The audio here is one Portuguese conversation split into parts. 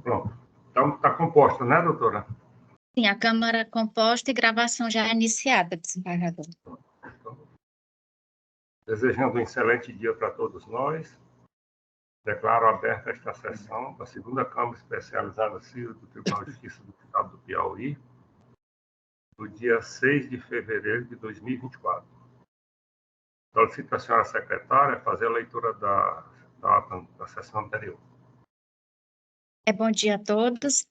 Pronto. Então, está composta, né, doutora? Sim, a Câmara composta e gravação já iniciada, desembargador. Então, desejando um excelente dia para todos nós, declaro aberta esta sessão da segunda Câmara Especializada Civil do Tribunal de Justiça do Estado do Piauí, do dia 6 de fevereiro de 2024. Solicito à senhora secretária fazer a leitura da sessão anterior. Bom dia a todos.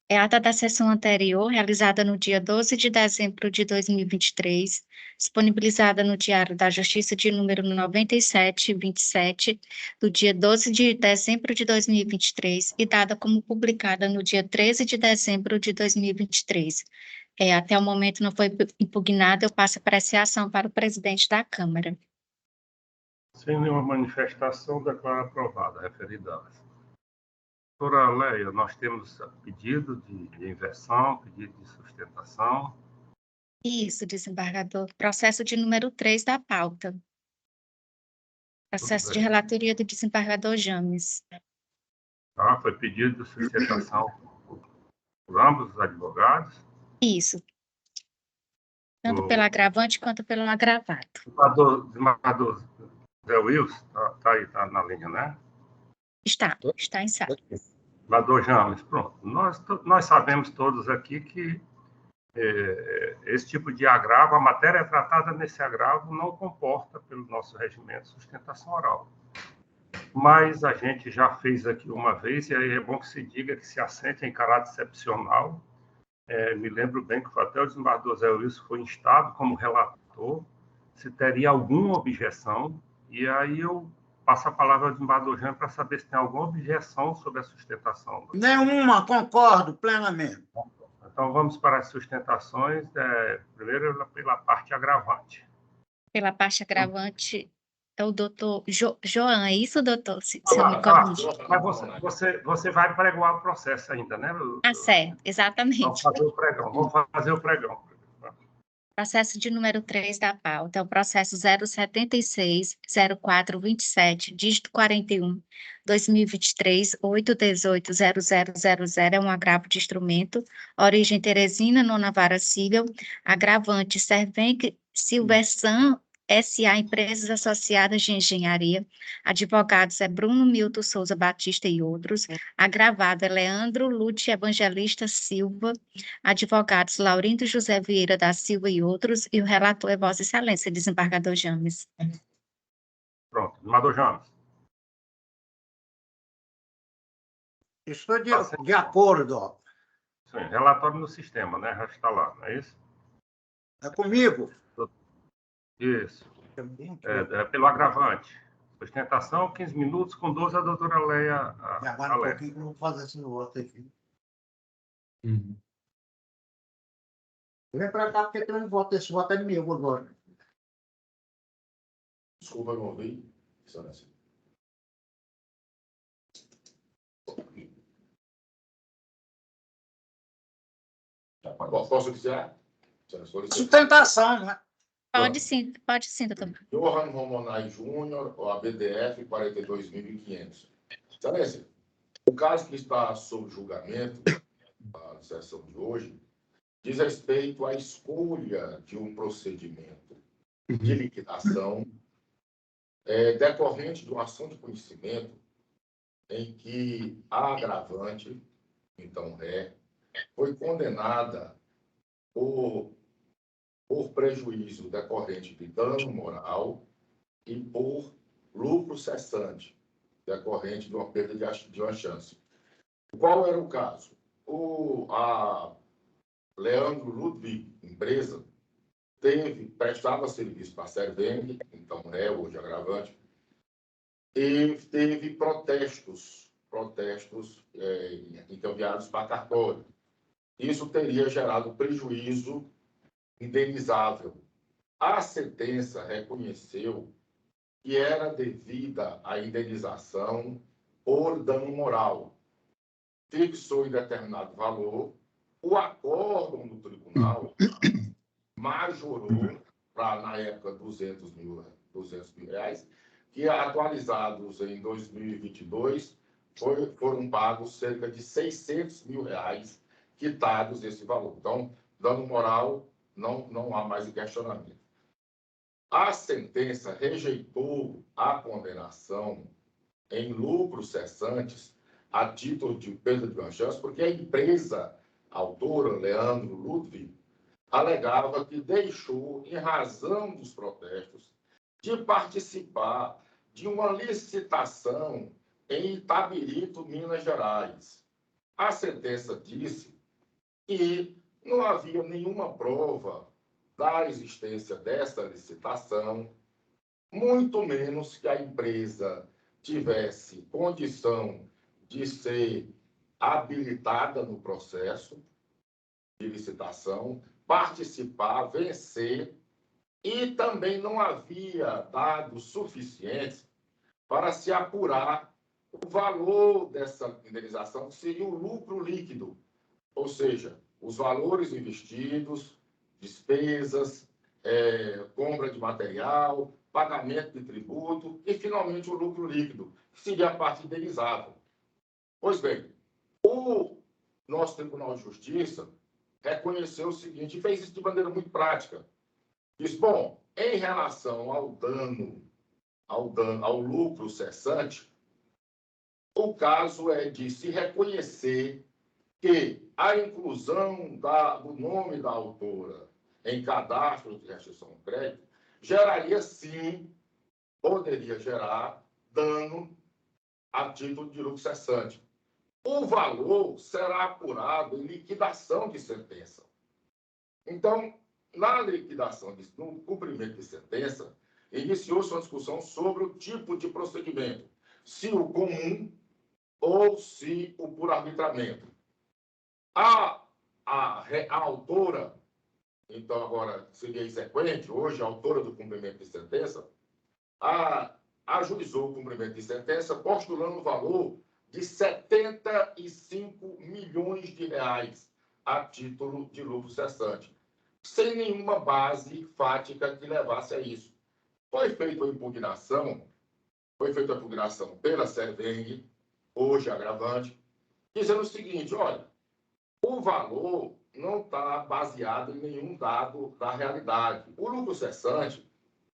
É a ata da sessão anterior, realizada no dia 12 de dezembro de 2023, disponibilizada no Diário da Justiça de número 9727, do dia 12 de dezembro de 2023, e dada como publicada no dia 13 de dezembro de 2023. Até o momento não foi impugnada, eu passo a apreciação para o presidente da Câmara. Sem nenhuma manifestação, declaro aprovada a referida ata. Doutora Leia, nós temos pedido de inversão, pedido de sustentação. Isso, desembargador. Processo de número 3 da pauta. Processo de relatoria do desembargador James. Tá? Foi pedido de sustentação por ambos os advogados. Isso. Tanto pelo agravante quanto pelo agravado. O desembargador Zé Wilson está aí, está na linha, né? Está em sala. Desembargador James, pronto. Nós sabemos todos aqui que esse tipo de agravo, a matéria tratada nesse agravo não comporta, pelo nosso regimento, sustentação oral. Mas a gente já fez aqui uma vez, e aí é bom que se diga que se assente em caráter excepcional. Me lembro bem que até o desembargador Zé Wilson foi instado como relator, se teria alguma objeção, e aí eu passo a palavra ao desembargador Jean para saber se tem alguma objeção sobre a sustentação. Nenhuma, concordo plenamente. Então, vamos para as sustentações, primeiro pela parte agravante. Pela parte agravante, é o doutor Joan, é isso, doutor? Se eu me corrigir. Mas você vai pregoar o processo ainda, né? Certo, exatamente. Vamos fazer o pregão. Processo de número 3 da pauta, é o processo 076-0427, dígito 41, 2023, 818-0000, é um agravo de instrumento, origem Teresina, nona vara civil, agravante Servenc Silversan, S.A. Empresas Associadas de Engenharia, advogados Bruno Milton Souza Batista e outros, agravado Leandro Lute Evangelista Silva, advogados Laurindo José Vieira da Silva e outros, e o relator é Vossa Excelência, desembargador James. Pronto, desembargador James. Estou de acordo. Sim, relatório no sistema, né? Já está lá, não é isso? É comigo. Isso. Pelo agravante. Sustentação, 15 minutos, com 12 a doutora Leia. Agora um pouquinho que eu vou fazer esse voto aqui. Vem para cá, porque tem um voto. Esse voto é meu agora. Desculpa, não ouvi. Excelência. Posso dizer? Sustentação, né? Pode sim, doutor. Johan Romonai Júnior, o ABDF 42.500. Excelência, o caso que está sob julgamento, a sessão de hoje, diz respeito à escolha de um procedimento de liquidação decorrente de uma ação de conhecimento em que a agravante, então foi condenada por prejuízo decorrente de dano moral e por lucro cessante, decorrente de uma perda de uma chance. Qual era o caso? A Leandro Ludwig, empresa, prestava serviço para a Servenc, então hoje agravante, e teve protestos encaminhados para cartório. Isso teria gerado prejuízo indenizável. A sentença reconheceu que era devida à indenização por dano moral. Fixou em determinado valor, o acórdão do tribunal majorou para, na época, 200 mil reais, que atualizados em 2022 foram pagos cerca de R$600 mil quitados esse valor. Então, dano moral, não há mais questionamento. A sentença rejeitou a condenação em lucros cessantes a título de perda de uma chance, porque a empresa autora, Leandro Ludwig, alegava que deixou, em razão dos protestos, de participar de uma licitação em Itabirito, Minas Gerais. A sentença disse que não havia nenhuma prova da existência dessa licitação, muito menos que a empresa tivesse condição de ser habilitada no processo de licitação, participar, vencer, e também não havia dados suficientes para se apurar o valor dessa indenização, que seria o lucro líquido, ou seja, os valores investidos, despesas, compra de material, pagamento de tributo e, finalmente, o lucro líquido, que seria a parte indenizável. Pois bem, o nosso Tribunal de Justiça reconheceu o seguinte, e fez isso de maneira muito prática. Diz, bom, em relação ao lucro cessante, o caso é de se reconhecer que a inclusão do nome da autora em cadastro de restrição de crédito geraria, sim, poderia gerar dano a título de lucro cessante. O valor será apurado em liquidação de sentença. Então, na liquidação, no cumprimento de sentença, iniciou-se uma discussão sobre o tipo de procedimento, se o comum ou se o por arbitramento. A autora, então agora seria exequente, hoje a autora do cumprimento de sentença, ajuizou o cumprimento de sentença postulando o valor de R$75 milhões a título de lucro cessante, sem nenhuma base fática que levasse a isso. Foi feita a impugnação pela Serveng, hoje agravante, dizendo o seguinte, olha, o valor não está baseado em nenhum dado da realidade. O lucro cessante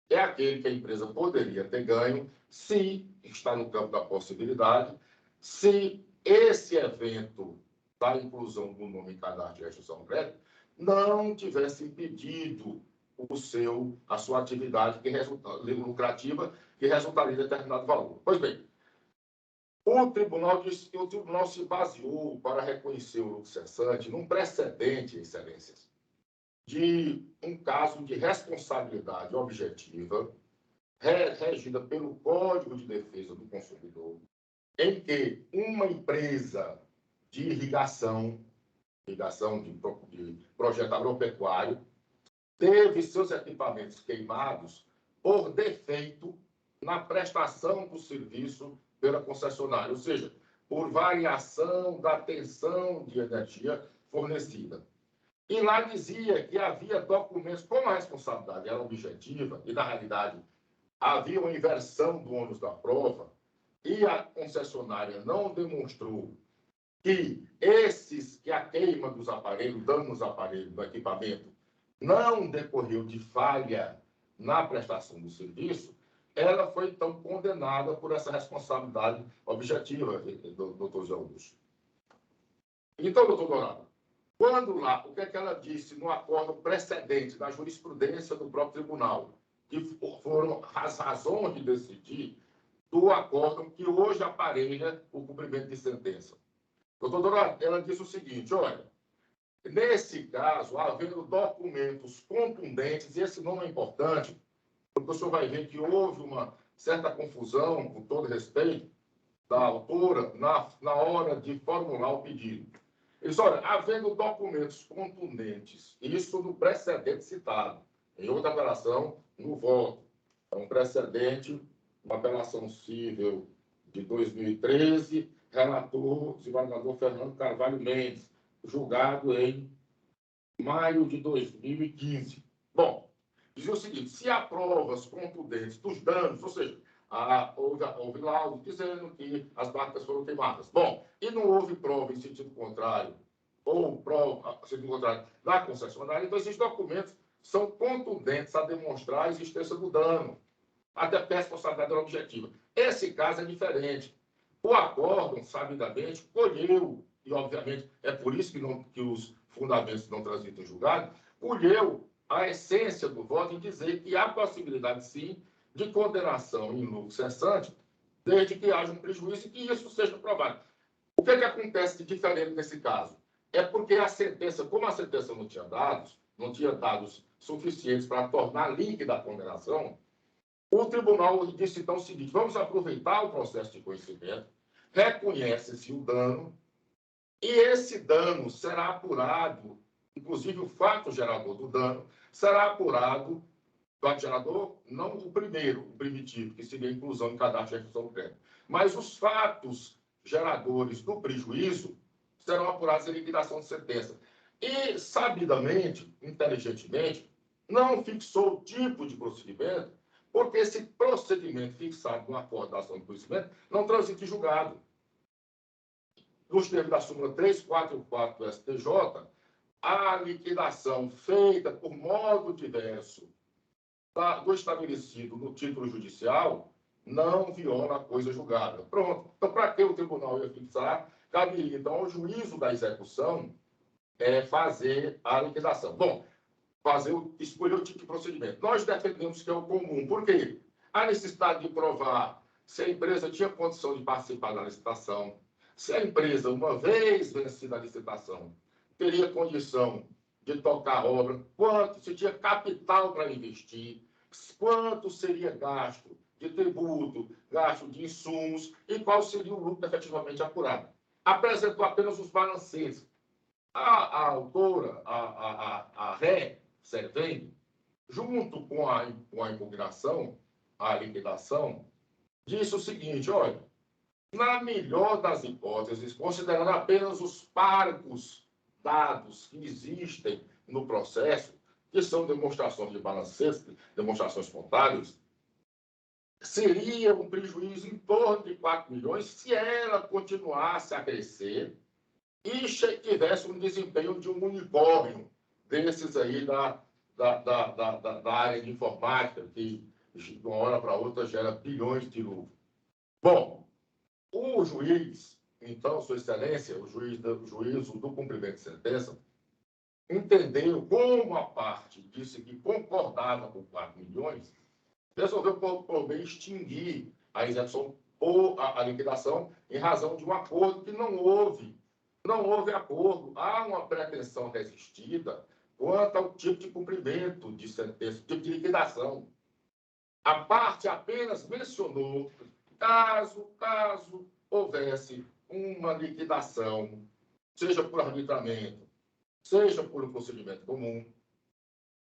é aquele que a empresa poderia ter ganho se está no campo da possibilidade, se esse evento da inclusão do nome em cadastro de restrição de crédito não tivesse impedido a sua atividade lucrativa que resultaria em determinado valor. Pois bem, o tribunal se baseou para reconhecer o lucro cessante num precedente, excelências, de um caso de responsabilidade objetiva regida pelo Código de Defesa do Consumidor, em que uma empresa de irrigação de projeto agropecuário, teve seus equipamentos queimados por defeito na prestação do serviço pela concessionária, ou seja, por variação da tensão de energia fornecida. E lá dizia que havia documentos, como a responsabilidade era objetiva, e na realidade havia uma inversão do ônus da prova, e a concessionária não demonstrou que a queima dos aparelhos, dano nos aparelhos, do equipamento, não decorreu de falha na prestação do serviço, ela foi, então, condenada por essa responsabilidade objetiva, doutor Zé Augusto. Então, doutor Dourado, o que é que ela disse no acordo precedente da jurisprudência do próprio tribunal, que foram as razões de decidir do acordo que hoje aparelha o cumprimento de sentença? Doutor Dourado, ela disse o seguinte, olha, nesse caso, havendo documentos contundentes, e esse nome é importante, porque o senhor vai ver que houve uma certa confusão, com todo respeito, da autora, na hora de formular o pedido. Ele disse, olha, havendo documentos contundentes, isso no precedente citado, em outra apelação, no voto. É um precedente, uma apelação cível de 2013, relator, desembargador Fernando Carvalho Mendes, julgado em maio de 2015. Bom, dizia o seguinte, se há provas contundentes dos danos, ou seja, houve laudo dizendo que as barcas foram queimadas. Bom, e não houve prova em sentido contrário, ou prova em sentido contrário da concessionária, então esses documentos são contundentes a demonstrar a existência do dano, até porque a responsabilidade era objetiva. Esse caso é diferente. O acórdão, sabidamente, colheu, e obviamente é por isso que os fundamentos não transitam em julgado, colheu a essência do voto em dizer que há possibilidade, sim, de condenação em lucro cessante, desde que haja um prejuízo e que isso seja provado. O que acontece de diferente nesse caso? É porque a sentença, como a sentença não tinha dados suficientes para tornar líquida a condenação, o tribunal disse então o seguinte: vamos aproveitar o processo de conhecimento, reconhece-se o dano, e esse dano será apurado, inclusive o fato gerador do dano, será apurado, o fato gerador, não o primeiro, o primitivo, que seria a inclusão em cadastro de restituição do crédito, mas os fatos geradores do prejuízo serão apurados em liquidação de sentença. E, sabidamente, inteligentemente, não fixou o tipo de procedimento, porque esse procedimento fixado no acordo da ação de conhecimento não transita em julgado. Nos termos da súmula 344 do STJ, a liquidação feita por modo diverso do estabelecido no título judicial não viola a coisa julgada. Pronto. Então, para que o tribunal ia fixar? Caberia, então, ao juízo da execução fazer a liquidação. Bom, escolher o tipo de procedimento. Nós defendemos que é o comum. Por quê? A necessidade de provar se a empresa tinha condição de participar da licitação, se a empresa, uma vez vencida a licitação, teria condição de tocar a obra, quanto se tinha capital para investir, quanto seria gasto de tributo, gasto de insumos e qual seria o lucro efetivamente apurado. Apresentou apenas os balancetes. A autora, a Ré Serveng, junto com a impugnação, a liquidação, disse o seguinte: olha, na melhor das hipóteses, considerando apenas os parcos dados que existem no processo, que são demonstrações de balancetes, demonstrações contábeis, seria um prejuízo em torno de 4 milhões se ela continuasse a crescer e tivesse um desempenho de um unicórnio desses aí da área de informática, que de uma hora para outra gera bilhões de lucro. Bom, o juiz, então, Sua Excelência, o juízo do cumprimento de sentença, entendeu como a parte disse que concordava com 4 milhões, resolveu por bem extinguir a execução ou a liquidação em razão de um acordo que não houve. Não houve acordo. Há uma pretensão resistida quanto ao tipo de cumprimento de sentença, tipo de liquidação. A parte apenas mencionou, caso houvesse uma liquidação, seja por arbitramento, seja por um procedimento comum,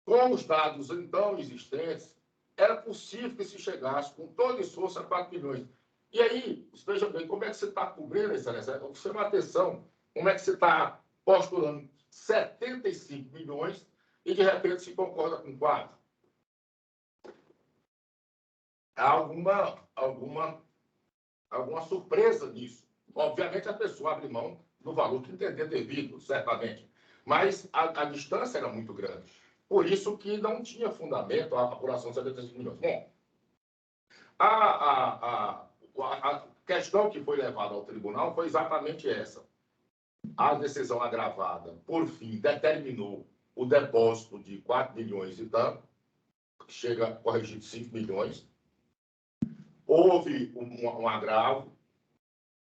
com os dados então existentes, era possível que se chegasse com todo esforço a 4 milhões. E aí, veja bem, como é que você está cobrindo, Excelência? Chama a atenção, como é que você está postulando 75 milhões e, de repente, se concorda com 4? Há alguma surpresa nisso. Obviamente, a pessoa abre mão do valor que entender devido, certamente. Mas a distância era muito grande. Por isso que não tinha fundamento a apuração de 75 milhões. Bom, a questão que foi levada ao tribunal foi exatamente essa. A decisão agravada, por fim, determinou o depósito de 4 milhões e tanto, chega a corrigir de 5 milhões. Houve um agravo,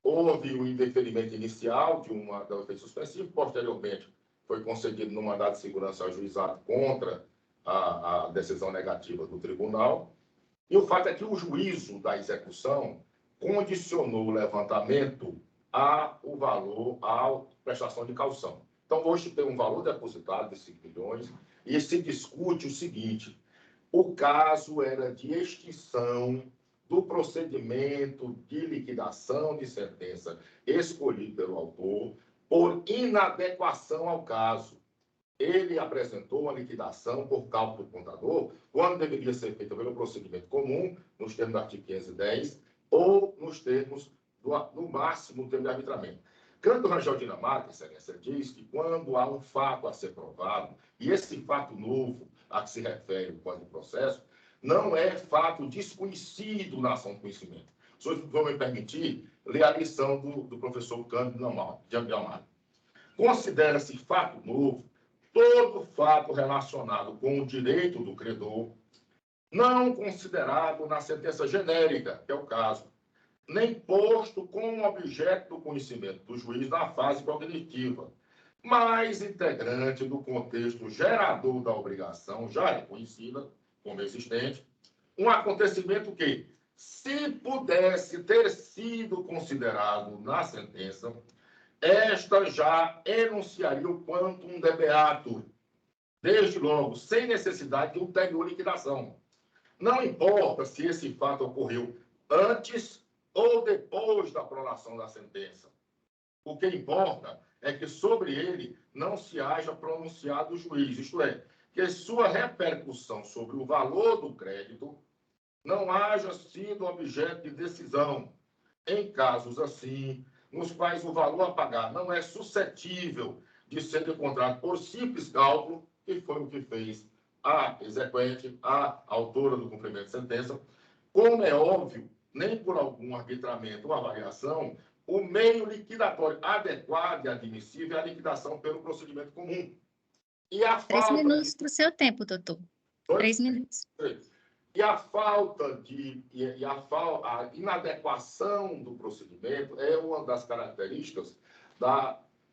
houve um indeferimento inicial de um efeito suspensivo, posteriormente foi concedido no mandado de segurança ajuizado contra a decisão negativa do tribunal. E o fato é que o juízo da execução condicionou o levantamento ao valor, à prestação de caução. Então, hoje tem um valor depositado de 5 milhões e se discute o seguinte: o caso era de extinção do procedimento de liquidação de sentença escolhido pelo autor por inadequação ao caso. Ele apresentou uma liquidação por cálculo do contador, quando deveria ser feita pelo procedimento comum, nos termos do artigo 510, ou ou nos termos no máximo termo de arbitramento. Cândido Rangel Dinamarca, Excelência, diz que quando há um fato a ser provado, e esse fato novo a que se refere o Código de Processo, não é fato desconhecido na ação de conhecimento. Os senhores vão me permitir ler a lição do professor Cândido Dinamarca. Considera-se fato novo todo fato relacionado com o direito do credor, não considerado na sentença genérica, que é o caso, nem posto como objeto do conhecimento do juiz na fase cognitiva, mas integrante do contexto gerador da obrigação já reconhecida como existente, um acontecimento que, se pudesse ter sido considerado na sentença, esta já enunciaria o quantum de beatur, desde logo, sem necessidade de ulterior liquidação. Não importa se esse fato ocorreu antes ou depois da prolação da sentença. O que importa é que sobre ele não se haja pronunciado o juiz, isto é, que sua repercussão sobre o valor do crédito não haja sido objeto de decisão, em casos assim, nos quais o valor a pagar não é suscetível de ser encontrado por simples cálculo, que foi o que fez a exequente, a autora do cumprimento de sentença, como é óbvio, nem por algum arbitramento ou avaliação, o meio liquidatório adequado e admissível é a liquidação pelo procedimento comum. E a 3 falta minutos para o seu tempo, doutor. 3 minutos. E a falta a inadequação do procedimento é uma das características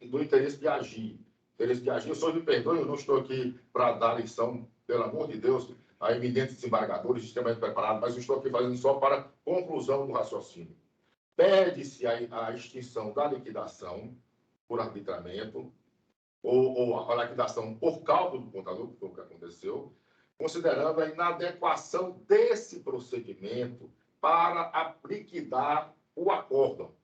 do interesse de agir. Interesse de agir, o senhor me perdoe, eu não estou aqui para dar lição, pelo amor de Deus, a eminentes desembargadores, extremamente preparados, mas eu estou aqui fazendo só para conclusão do raciocínio. Pede-se a extinção da liquidação por arbitramento, ou a liquidação por cálculo do contador, que foi o que aconteceu, considerando a inadequação desse procedimento para liquidar o acórdão.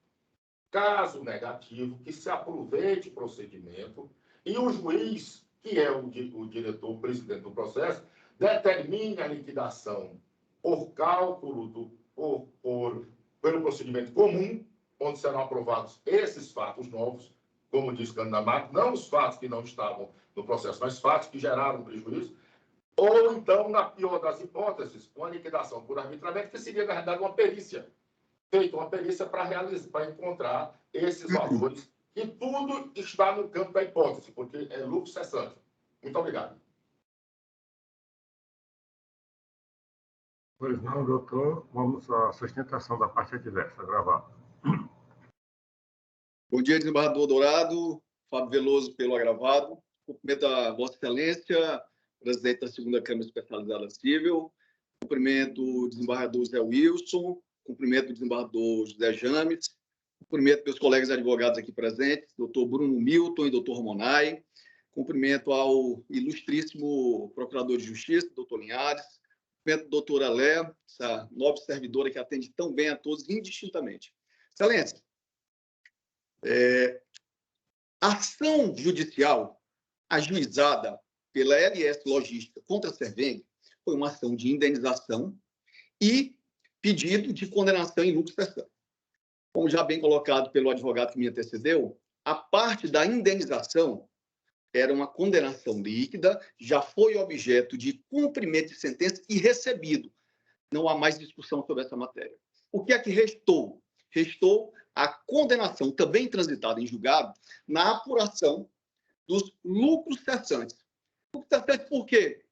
Caso negativo, que se aproveite o procedimento e o juiz, que é o diretor, o presidente do processo, determine a liquidação por cálculo pelo procedimento comum, onde serão aprovados esses fatos novos, como diz Cândido Dinamarca, não os fatos que não estavam no processo, mas fatos que geraram prejuízo, ou então, na pior das hipóteses, uma liquidação por arbitramento, que seria, na verdade, uma perícia. Feita uma perícia para encontrar esses valores, e tudo está no campo da hipótese, porque é lucro cessante. Muito obrigado. Pois não, doutor. Vamos à sustentação da parte adversa, gravado. Bom dia, desembargador Dourado, Fábio Veloso pelo agravado. Cumprimento a Vossa Excelência, presidente da Segunda Câmara Especializada Civil. Cumprimento o desembargador Zé Wilson. Cumprimento o desembargador José James. Cumprimento meus colegas advogados aqui presentes, doutor Bruno Milton e doutor Monay. Cumprimento ao ilustríssimo procurador de Justiça, doutor Linhares. Cumprimento a doutora Lé, essa nobre servidora que atende tão bem a todos indistintamente. Excelência, a ação judicial ajuizada pela LS Logística contra a Serveng foi uma ação de indenização e pedido de condenação em lucro cessante. Como já bem colocado pelo advogado que me antecedeu, a parte da indenização era uma condenação líquida, já foi objeto de cumprimento de sentença e recebido. Não há mais discussão sobre essa matéria. O que é que restou? Restou a condenação, também transitada em julgado, na apuração dos lucros cessantes. Lucros cessantes por quê?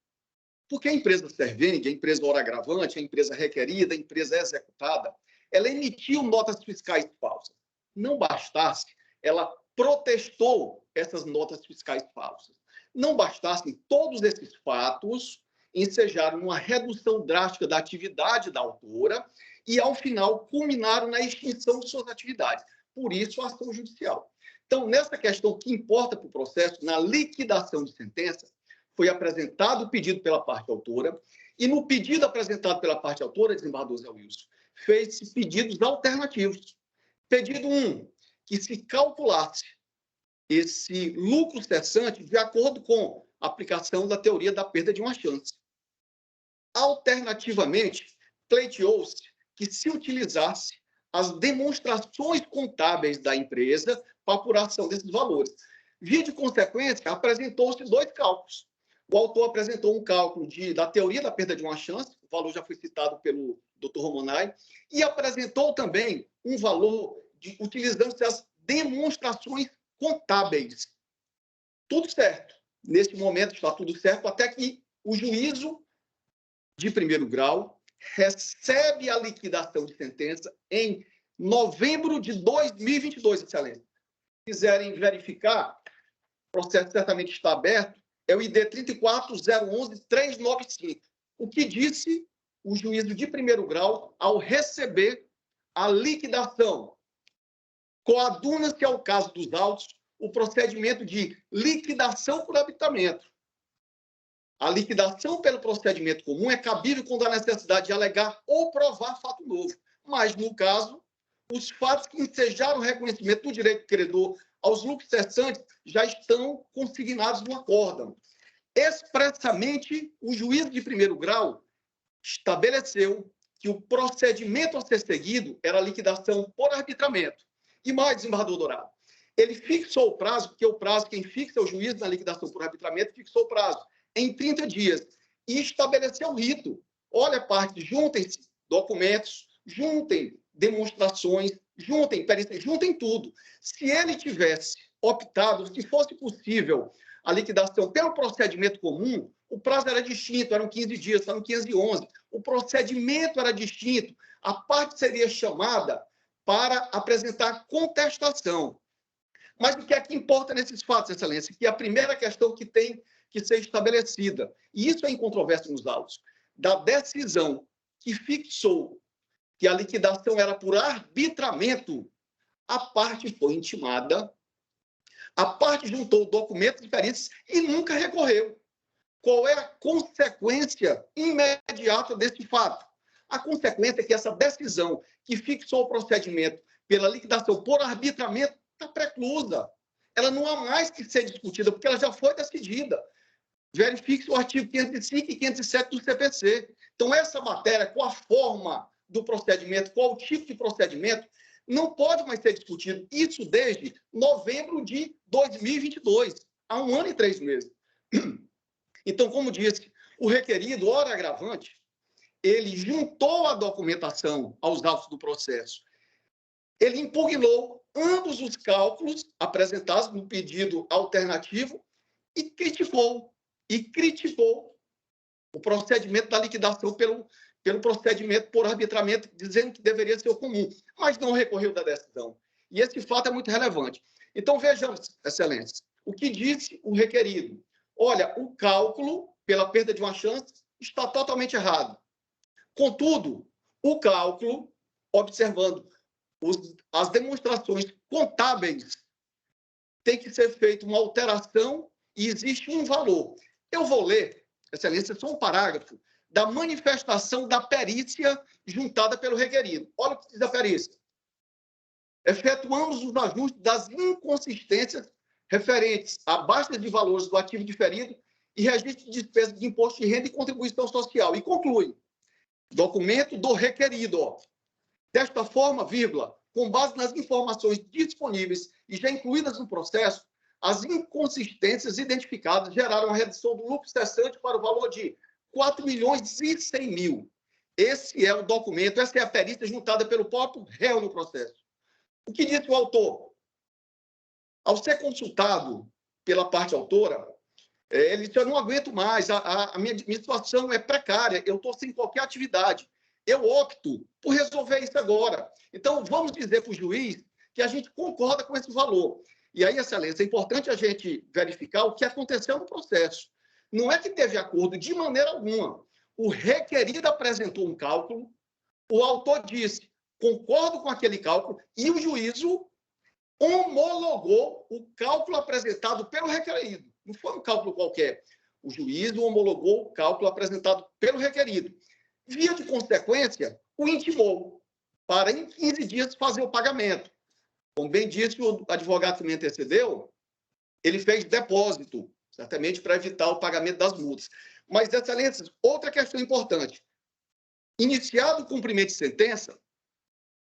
Porque a empresa Serveng, a empresa hora agravante, a empresa requerida, a empresa executada, ela emitiu notas fiscais falsas. Não bastasse, ela protestou essas notas fiscais falsas. Não bastassem, todos esses fatos ensejaram uma redução drástica da atividade da autora e, ao final, culminaram na extinção de suas atividades. Por isso, a ação judicial. Então, nessa questão que importa para o processo, na liquidação de sentença, foi apresentado o pedido pela parte autora e, no pedido apresentado pela parte autora, desembargador Zé Wilson, fez-se pedidos alternativos. Pedido 1, que se calculasse esse lucro cessante de acordo com a aplicação da teoria da perda de uma chance. Alternativamente, pleiteou-se que se utilizasse as demonstrações contábeis da empresa para apuração desses valores. Via de consequência, apresentou-se 2 cálculos. O autor apresentou um cálculo da teoria da perda de uma chance, o valor já foi citado pelo Dr. Romanai, e apresentou também um valor utilizando-se as demonstrações contábeis. Tudo certo. Nesse momento está tudo certo, até que o juízo de primeiro grau recebe a liquidação de sentença em novembro de 2022, excelência. Se quiserem verificar, o processo certamente está aberto, é o ID 34.011.395. O que disse o juízo de primeiro grau ao receber a liquidação? Coaduna-se ao caso dos autos o procedimento de liquidação por arbitamento. A liquidação pelo procedimento comum é cabível quando há necessidade de alegar ou provar fato novo. Mas, no caso, os fatos que ensejaram o reconhecimento do direito do credor aos lucros cessantes já estão consignados no acórdão. Expressamente, o juízo de primeiro grau estabeleceu que o procedimento a ser seguido era a liquidação por arbitramento. E mais, desembargador Dourado, ele fixou o prazo, porque o prazo, quem fixa é o juiz na liquidação por arbitramento, fixou o prazo em 30 dias e estabeleceu o rito. Olha, parte, juntem-se documentos, juntem demonstrações, juntem perícias, juntem tudo. Se ele tivesse optado, se fosse possível a liquidação pelo procedimento comum, o prazo era distinto, eram 15 dias, são 511. O procedimento era distinto, a parte seria chamada para apresentar contestação. Mas o que é que importa nesses fatos, excelência? Que é a primeira questão que tem que ser estabelecida, e isso é incontroverso nos autos, da decisão que fixou que a liquidação era por arbitramento, a parte foi intimada, a parte juntou documentos diferentes e nunca recorreu. Qual é a consequência imediata desse fato? A consequência é que essa decisão que fixou o procedimento pela liquidação por arbitramento está preclusa. Ela não há mais que ser discutida, porque ela já foi decidida. Verifique o artigo 505 e 507 do CPC. Então, essa matéria, com a forma do procedimento, qual o tipo de procedimento, não pode mais ser discutido. Isso desde novembro de 2022, há 1 ano e 3 meses. Então, como disse, o requerido, ora agravante, ele juntou a documentação aos autos do processo. Ele impugnou ambos os cálculos apresentados no pedido alternativo e criticou o procedimento da liquidação pelo procedimento por arbitramento, dizendo que deveria ser o comum, mas não recorreu da decisão. E esse fato é muito relevante. Então, vejamos, excelência, o que disse o requerido. Olha, o cálculo pela perda de uma chance está totalmente errado. Contudo, o cálculo, observando as demonstrações contábeis, tem que ser feita uma alteração e existe um valor. Eu vou ler, excelência, só um parágrafo da manifestação da perícia juntada pelo requerido. Olha o que diz a perícia. Efetuamos os ajustes das inconsistências referentes à baixa de valores do ativo diferido e registro de despesas de imposto de renda e contribuição social. E conclui. Documento do requerido. Desta forma, vírgula, com base nas informações disponíveis e já incluídas no processo, as inconsistências identificadas geraram a redução do lucro cessante para o valor de 4.100.000. Esse é o documento, essa é a perícia juntada pelo próprio réu no processo. O que disse o autor? Ao ser consultado pela parte autora, ele disse, eu não aguento mais, a minha situação é precária, eu estou sem qualquer atividade. Eu opto por resolver isso agora. Então, vamos dizer para o juiz que a gente concorda com esse valor. E aí, excelência, é importante a gente verificar o que aconteceu no processo. Não é que teve acordo de maneira alguma. O requerido apresentou um cálculo, o autor disse, concordo com aquele cálculo, e o juízo homologou o cálculo apresentado pelo requerido. Não foi um cálculo qualquer. O juízo homologou o cálculo apresentado pelo requerido. Via de consequência, o intimou para, em 15 dias, fazer o pagamento. Como bem disse o advogado que me antecedeu, ele fez depósito, certamente para evitar o pagamento das multas. Mas, excelências, outra questão importante. Iniciado o cumprimento de sentença,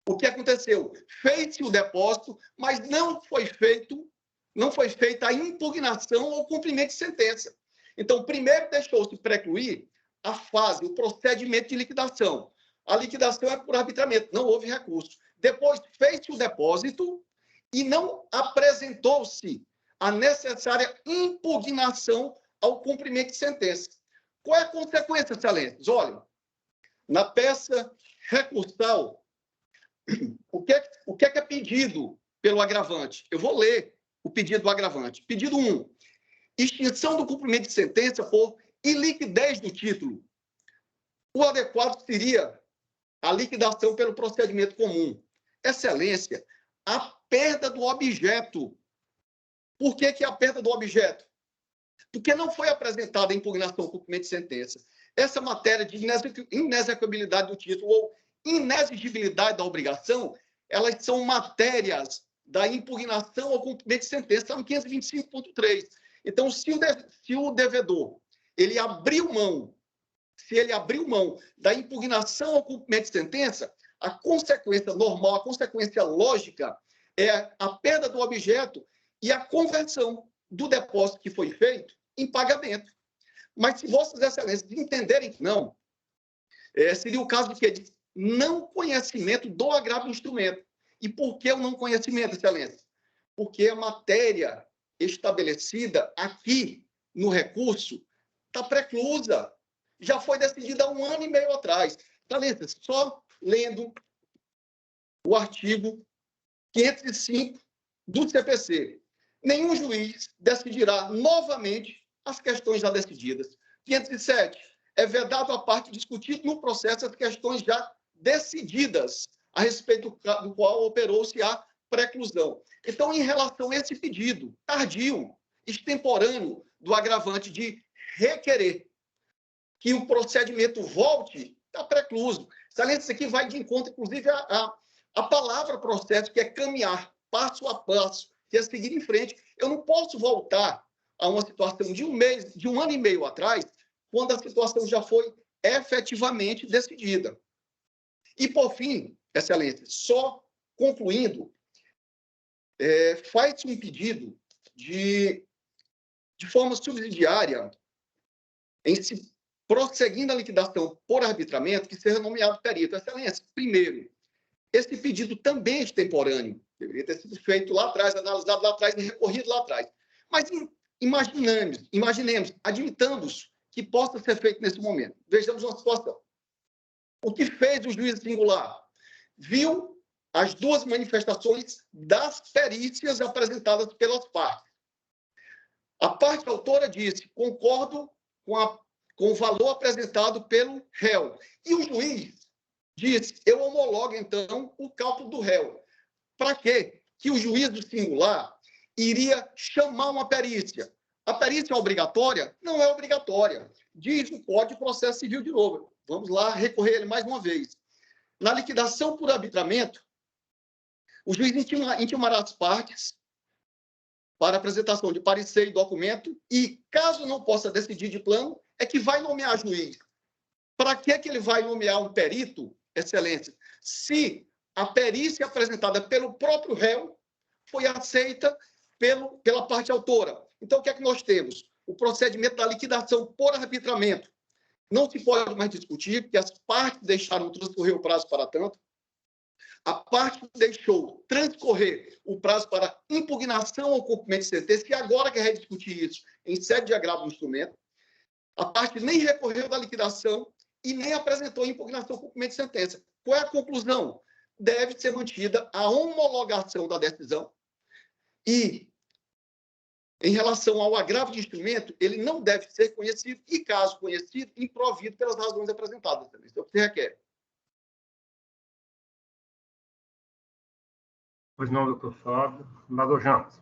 O que aconteceu? Fez-se o depósito, mas não foi feita a impugnação ou cumprimento de sentença. Então, primeiro deixou-se precluir a fase, o procedimento de liquidação. A liquidação é por arbitramento, não houve recurso. Depois fez-se o depósito e não apresentou-se a necessária impugnação ao cumprimento de sentença. Qual é a consequência, excelências? Olha, na peça recursal, o que é pedido pelo agravante? Eu vou ler o pedido do agravante. Pedido 1, extinção do cumprimento de sentença por iliquidez do título. O adequado seria a liquidação pelo procedimento comum. Excelência, a perda do objeto. Por que a perda do objeto? Porque não foi apresentada a impugnação ao cumprimento de sentença. Essa matéria de inexequibilidade do título ou inexigibilidade da obrigação, elas são matérias da impugnação ao cumprimento de sentença, está no 525.3. Então, se o devedor ele abriu mão da impugnação ao cumprimento de sentença, a consequência normal, a consequência lógica é a perda do objeto e a conversão do depósito que foi feito em pagamento. Mas se Vossas Excelências entenderem que não, seria o caso de quê? De não conhecimento do agravo do instrumento. E por que o não conhecimento, Excelência? Porque a matéria estabelecida aqui no recurso está preclusa. Já foi decidida há 1 ano e meio atrás. Excelência, só lendo o artigo 505 do CPC. Nenhum juiz decidirá novamente as questões já decididas. 507. É vedado à parte discutir no processo as questões já decididas, a respeito do qual operou-se a preclusão. Então, em relação a esse pedido tardio, extemporâneo do agravante de requerer que o procedimento volte, está precluso. Excelência, isso aqui vai de encontro, inclusive, a palavra processo, que é caminhar passo a passo, que é seguir em frente. Eu não posso voltar a uma situação de 1 ano e meio atrás, quando a situação já foi efetivamente decidida. E, por fim, Excelência, só concluindo, faz-se um pedido de forma subsidiária, em se prosseguindo a liquidação por arbitramento, que seja nomeado perito. Excelência, primeiro, esse pedido também é extemporâneo. Deveria ter sido feito lá atrás, analisado lá atrás e recorrido lá atrás. Mas imaginemos, admitamos que possa ser feito nesse momento. Vejamos uma situação. O que fez o juiz singular? Viu as 2 manifestações das perícias apresentadas pelas partes. A parte autora disse, concordo com o valor apresentado pelo réu. E o juiz disse, eu homologo, então, o cálculo do réu. Para quê? Que o juiz do singular iria chamar uma perícia. A perícia é obrigatória? Não é obrigatória. Diz o Código de Processo Civil de novo. Vamos lá recorrer a ele mais uma vez. Na liquidação por arbitramento, o juiz intimará as partes para apresentação de parecer e documento e, caso não possa decidir de plano, é que vai nomear juiz. Para que ele vai nomear um perito, Excelência, se a perícia apresentada pelo próprio réu foi aceita pela parte autora? Então, o que é que nós temos? O procedimento da liquidação por arbitramento. Não se pode mais discutir, porque as partes deixaram transcorrer o prazo para tanto. A parte deixou transcorrer o prazo para impugnação ao cumprimento de sentença, e agora quer rediscutir isso em sede de agravo do instrumento. A parte nem recorreu da liquidação e nem apresentou impugnação ao cumprimento de sentença. Qual é a conclusão? Deve ser mantida a homologação da decisão e, em relação ao agravo de instrumento, ele não deve ser conhecido e, caso conhecido, improvido pelas razões apresentadas. Isso é o que se requer. Pois não, doutor Fábio. Senador Jans.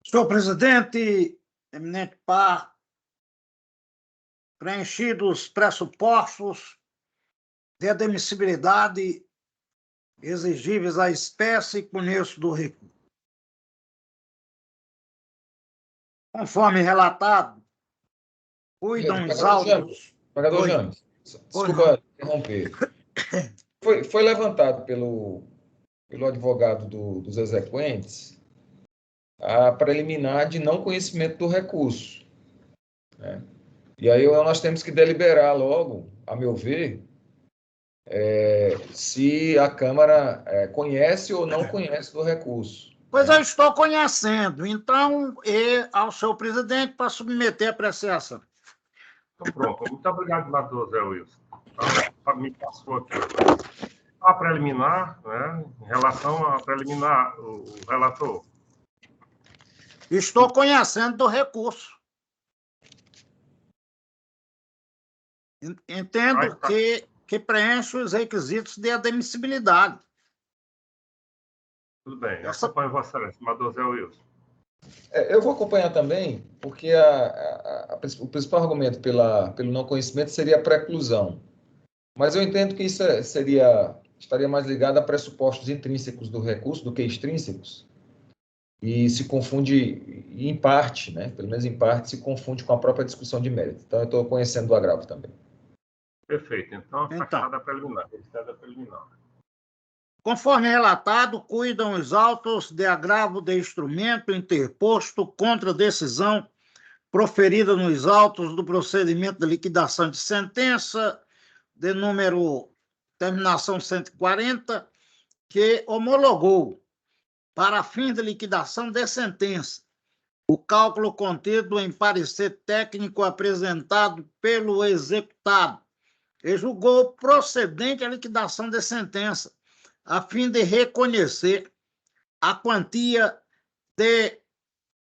Senhor presidente, eminente par, preenchidos os pressupostos de admissibilidade exigíveis à espécie e conheço do recurso. Conforme relatado, cuidam os autos. Pagador James, desculpa interromper. Foi levantado pelo advogado dos exequentes a preliminar de não conhecimento do recurso, né? E aí nós temos que deliberar logo, a meu ver, se a Câmara conhece ou não conhece do recurso. Pois eu estou conhecendo, então, ao seu presidente para submeter a apreciação. Então, pronto. Muito obrigado, senador Zé Wilson. Me passou aqui. A preliminar, né, em relação à preliminar, o relator. Estou conhecendo do recurso. Entendo que preenche os requisitos de admissibilidade. Tudo bem, eu acompanho Vossa Excelência, senador Zé Wilson. Eu vou acompanhar também, porque o principal argumento pelo não conhecimento seria a preclusão. Mas eu entendo que isso estaria mais ligado a pressupostos intrínsecos do recurso do que extrínsecos, e se confunde, em parte, né? Pelo menos em parte, se confunde com a própria discussão de mérito. Então, eu estou conhecendo do agravo também. Perfeito. Então, fechada a preliminar. Conforme relatado, cuidam os autos de agravo de instrumento interposto contra a decisão proferida nos autos do procedimento de liquidação de sentença, de número terminação 140, que homologou, para fins de liquidação de sentença, o cálculo contido em parecer técnico apresentado pelo executado, e julgou procedente a liquidação de sentença, a fim de reconhecer a quantia de R$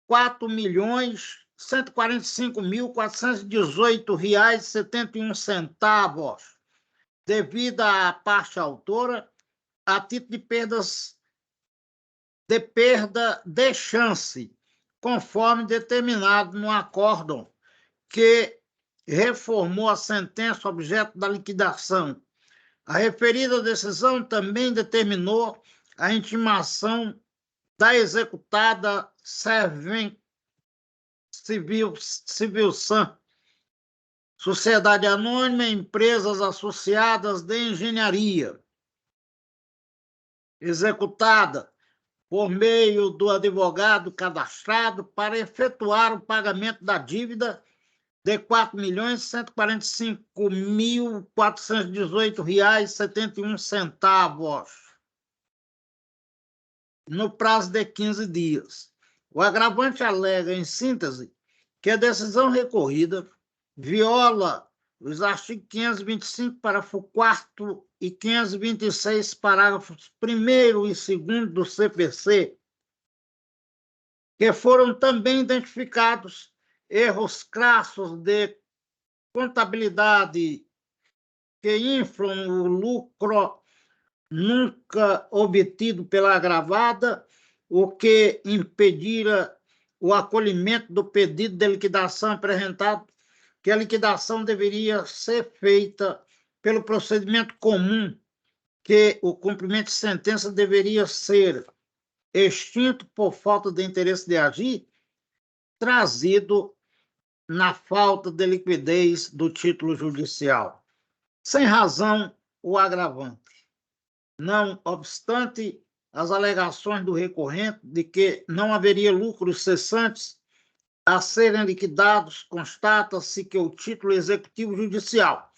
4.145.418,71, devida à parte autora, a título de perda de chance, conforme determinado no acórdão que reformou a sentença objeto da liquidação. A referida decisão também determinou a intimação da executada Servem Civilsan, Sociedade Anônima e Empresas Associadas de Engenharia, executada por meio do advogado cadastrado para efetuar o pagamento da dívida de R$ 4.145.418,71, no prazo de 15 dias. O agravante alega, em síntese, que a decisão recorrida viola os artigos 525, parágrafo 4º e 526, parágrafos 1º e 2º do CPC, que foram também identificados erros crassos de contabilidade que inflam o lucro nunca obtido pela agravada, o que impedira o acolhimento do pedido de liquidação apresentado, que a liquidação deveria ser feita pelo procedimento comum, que o cumprimento de sentença deveria ser extinto por falta de interesse de agir, trazido na falta de liquidez do título judicial. Sem razão, o agravante. Não obstante as alegações do recorrente de que não haveria lucros cessantes a serem liquidados, constata-se que o título executivo judicial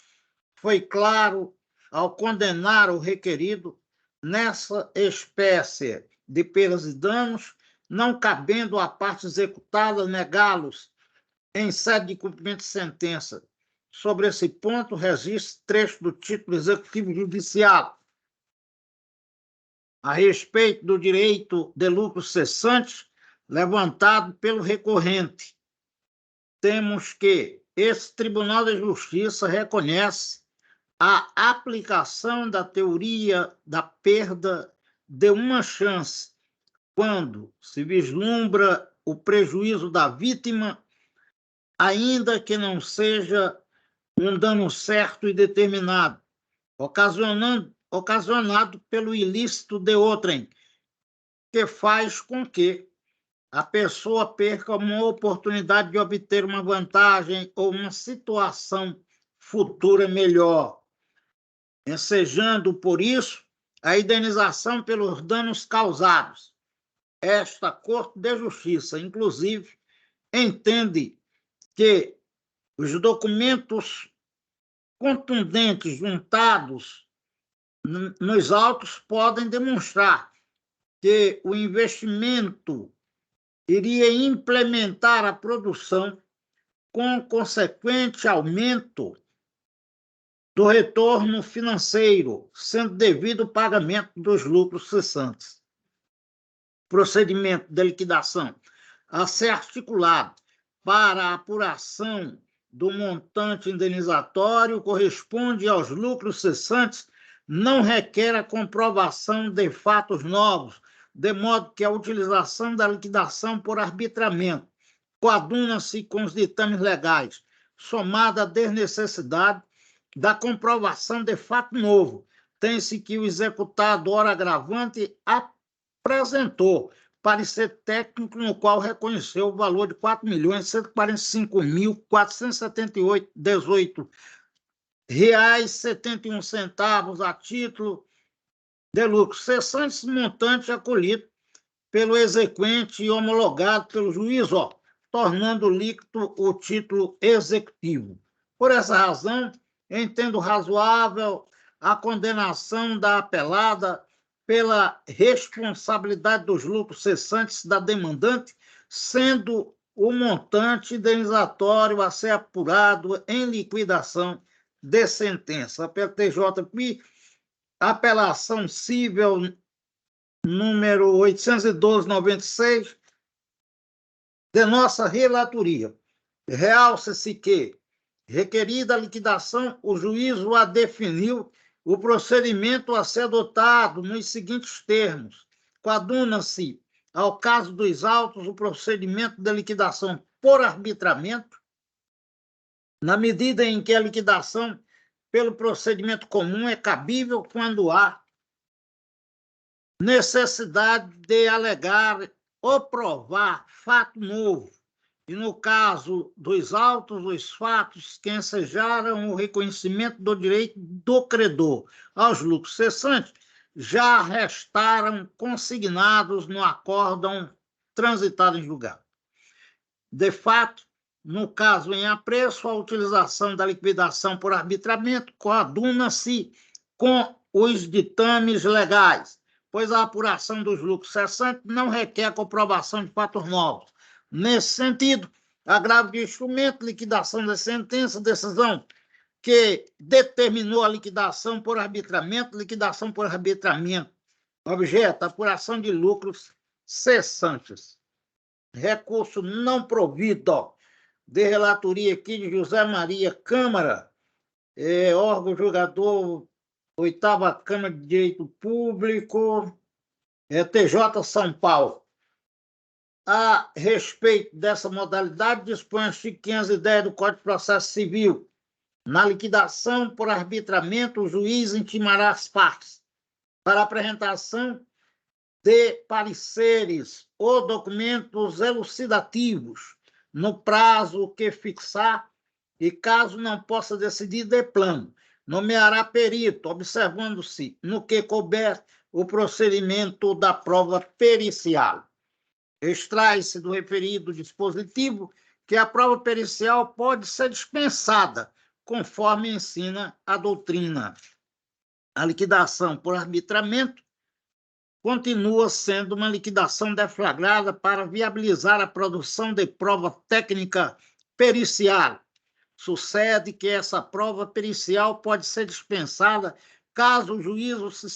foi claro ao condenar o requerido nessa espécie de perdas e danos, não cabendo à parte executada negá-los em sede de cumprimento de sentença. Sobre esse ponto, registre trecho do título executivo judicial. A respeito do direito de lucros cessantes levantado pelo recorrente, temos que esse Tribunal de Justiça reconhece a aplicação da teoria da perda de uma chance quando se vislumbra o prejuízo da vítima, ainda que não seja um dano certo e determinado, ocasionado pelo ilícito de outrem, que faz com que a pessoa perca uma oportunidade de obter uma vantagem ou uma situação futura melhor. ensejando, por isso, a indenização pelos danos causados. Esta Corte de Justiça, inclusive, entende que os documentos contundentes juntados nos autos podem demonstrar que o investimento iria implementar a produção com consequente aumento do retorno financeiro, sendo devido o pagamento dos lucros cessantes. Procedimento de liquidação a ser articulado para a apuração do montante indenizatório corresponde aos lucros cessantes, não requer a comprovação de fatos novos, de modo que a utilização da liquidação por arbitramento coaduna-se com os ditames legais, somada à desnecessidade da comprovação de fato novo. Tem-se que o executado, ora agravante, apresentou parecer técnico no qual reconheceu o valor de R$ 4.145.478,18 R$71 a título de lucro cessante, montante acolhido pelo exequente e homologado pelo juiz, tornando líquido o título executivo. Por essa razão, entendo razoável a condenação da apelada pela responsabilidade dos lucros cessantes da demandante, sendo o montante indenizatório a ser apurado em liquidação de sentença. A PTJPI, apelação cível número 812/96 de nossa relatoria. Realça-se que, requerida a liquidação, o juízo a definiu o procedimento a ser adotado nos seguintes termos. Coaduna-se, ao caso dos autos, o procedimento de liquidação por arbitramento, na medida em que a liquidação pelo procedimento comum é cabível quando há necessidade de alegar ou provar fato novo. E, no caso dos autos, os fatos que ensejaram o reconhecimento do direito do credor aos lucros cessantes já restaram consignados no acórdão transitado em julgado. De fato, no caso em apreço, a utilização da liquidação por arbitramento coaduna-se com os ditames legais, pois a apuração dos lucros cessantes não requer comprovação de fatos novos. Nesse sentido, agravo de instrumento, liquidação da sentença, decisão que determinou a liquidação por arbitramento, objeto, apuração de lucros cessantes. Recurso não provido de relatoria aqui de José Maria Câmara, órgão julgador, 8ª Câmara de Direito Público, TJ São Paulo. A respeito dessa modalidade, dispõe o artigo 510 do Código de Processo Civil. Na liquidação por arbitramento, o juiz intimará as partes para apresentação de pareceres ou documentos elucidativos no prazo que fixar e, caso não possa decidir de plano, nomeará perito, observando-se, no que couber, o procedimento da prova pericial. Extrai-se do referido dispositivo que a prova pericial pode ser dispensada, conforme ensina a doutrina. A liquidação por arbitramento continua sendo uma liquidação deflagrada para viabilizar a produção de prova técnica pericial. Sucede que essa prova pericial pode ser dispensada caso o juízo se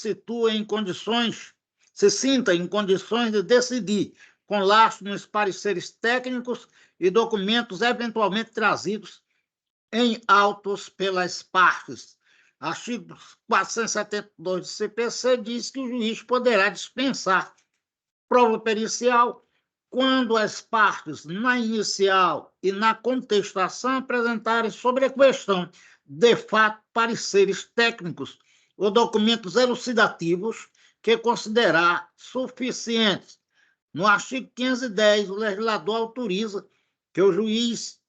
sinta em condições de decidir, com lastro nos pareceres técnicos e documentos eventualmente trazidos em autos pelas partes. Artigo 472 do CPC diz que o juiz poderá dispensar prova pericial quando as partes, na inicial e na contestação, apresentarem sobre a questão de fato pareceres técnicos ou documentos elucidativos que considerar suficientes. No artigo 510, o legislador autoriza que o juiz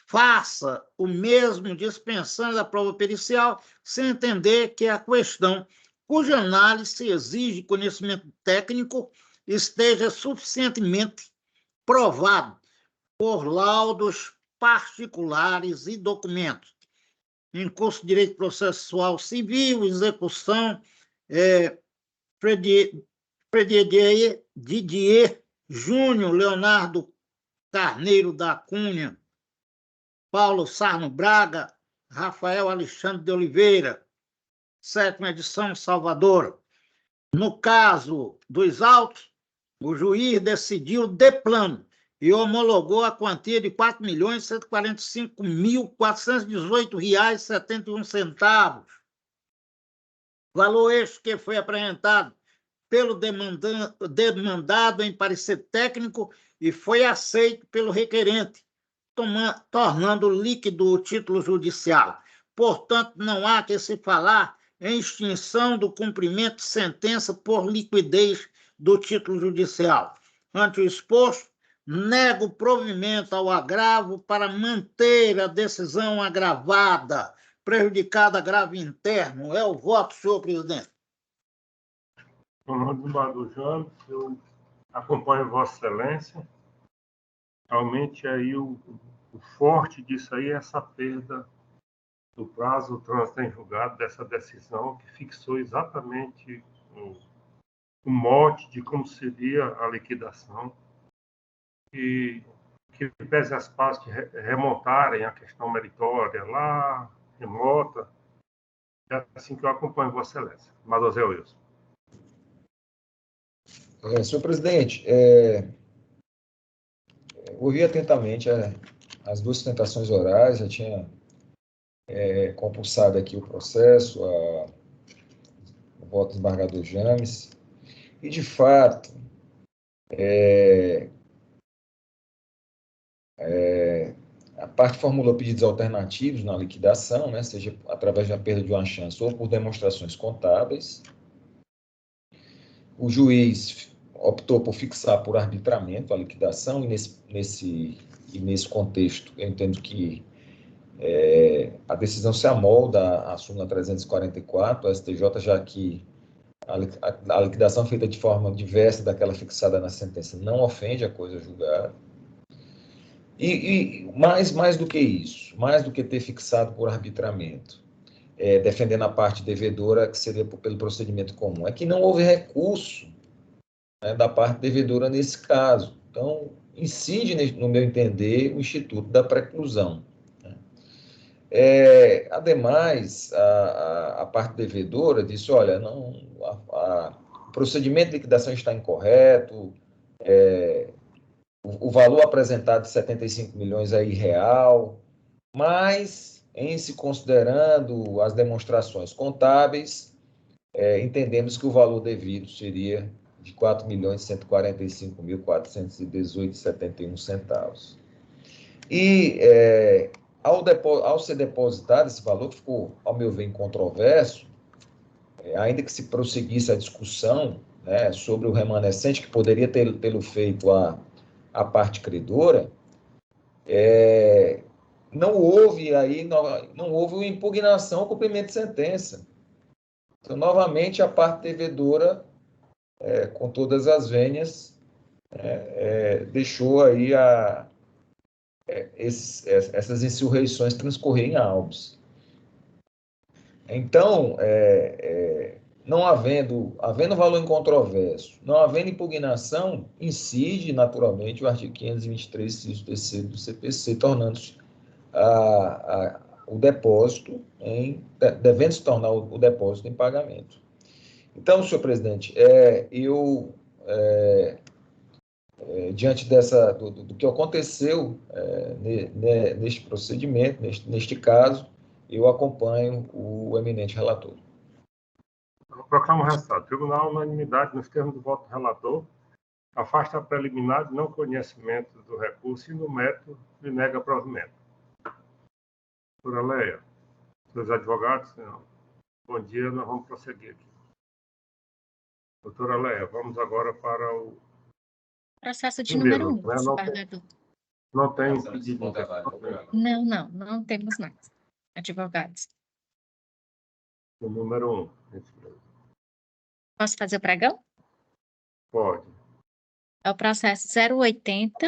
faça o mesmo dispensando a prova pericial, sem entender que a questão cuja análise exige conhecimento técnico esteja suficientemente provado por laudos particulares e documentos. Em curso de Direito Processual Civil, execução, Didier Júnior, Leonardo Carneiro da Cunha, Paulo Sarno Braga, Rafael Alexandre de Oliveira, 7ª edição, Salvador. No caso dos autos, o juiz decidiu de plano e homologou a quantia de R$ 4.145.418,71. Valor este que foi apresentado pelo demandado em parecer técnico e foi aceito pelo requerente, tornando líquido o título judicial. Portanto, não há que se falar em extinção do cumprimento de sentença por liquidez do título judicial. Ante o exposto, nego provimento ao agravo para manter a decisão agravada, prejudicada agravo interno. É o voto, senhor presidente. No nome do Badu James, eu acompanho Vossa Excelência. Realmente, aí o forte disso aí é essa perda do prazo do trânsito em julgado dessa decisão que fixou exatamente o mote de como seria a liquidação e que pese as partes remontarem a questão meritória lá, remota. É assim que eu acompanho Vossa Excelência. Mademoiselle Wilson. Senhor presidente, ouvi atentamente as duas sustentações orais, já tinha compulsado aqui o processo, o voto do desembargador James, e, de fato, a parte formulou pedidos alternativos na liquidação, né, seja através da perda de uma chance ou por demonstrações contábeis. O juiz optou por fixar por arbitramento a liquidação, e nesse contexto, eu entendo que a decisão se amolda à súmula 344 do STJ, já que a liquidação feita de forma diversa daquela fixada na sentença não ofende a coisa julgada. E mais do que isso, mais do que ter fixado por arbitramento, defendendo a parte devedora, que seria pelo procedimento comum, é que não houve recurso, né, da parte devedora nesse caso. Então, incide, no meu entender, o Instituto da Preclusão. Ademais, a parte devedora disse, olha, não, o procedimento de liquidação está incorreto, o valor apresentado de 75 milhões é irreal, mas, em se considerando as demonstrações contábeis, entendemos que o valor devido seria de R$ 4.145.418,71. E, ao ser depositado esse valor, que ficou, ao meu ver, incontroverso, ainda que se prosseguisse a discussão, né, sobre o remanescente, que poderia tê-lo feito a parte credora, não houve uma impugnação ao cumprimento de sentença. Então, novamente, a parte devedora, com todas as vênias, deixou aí essas insurreições transcorrerem em autos. Então, não havendo valor incontroverso, não havendo impugnação, incide naturalmente o artigo 523, inciso 3º do CPC, tornando-se o depósito devendo se tornar o depósito em pagamento. Então, senhor presidente, diante do que aconteceu neste procedimento, neste caso, eu acompanho o eminente relator. Eu proclamo o resultado. Tribunal, unanimidade nos termos do voto do relator, afasta a preliminar de não conhecimento do recurso e no mérito lhe nega provimento. Doutora Leia, seus advogados, bom dia, nós vamos prosseguir aqui. Doutora Leia, vamos agora para o processo de número 1, desembargador. Não tem Excelência, pedido de voto é válido. intervenção. Obrigado. Não temos mais advogados. O número 1. Posso fazer o pregão? Pode. É o processo 080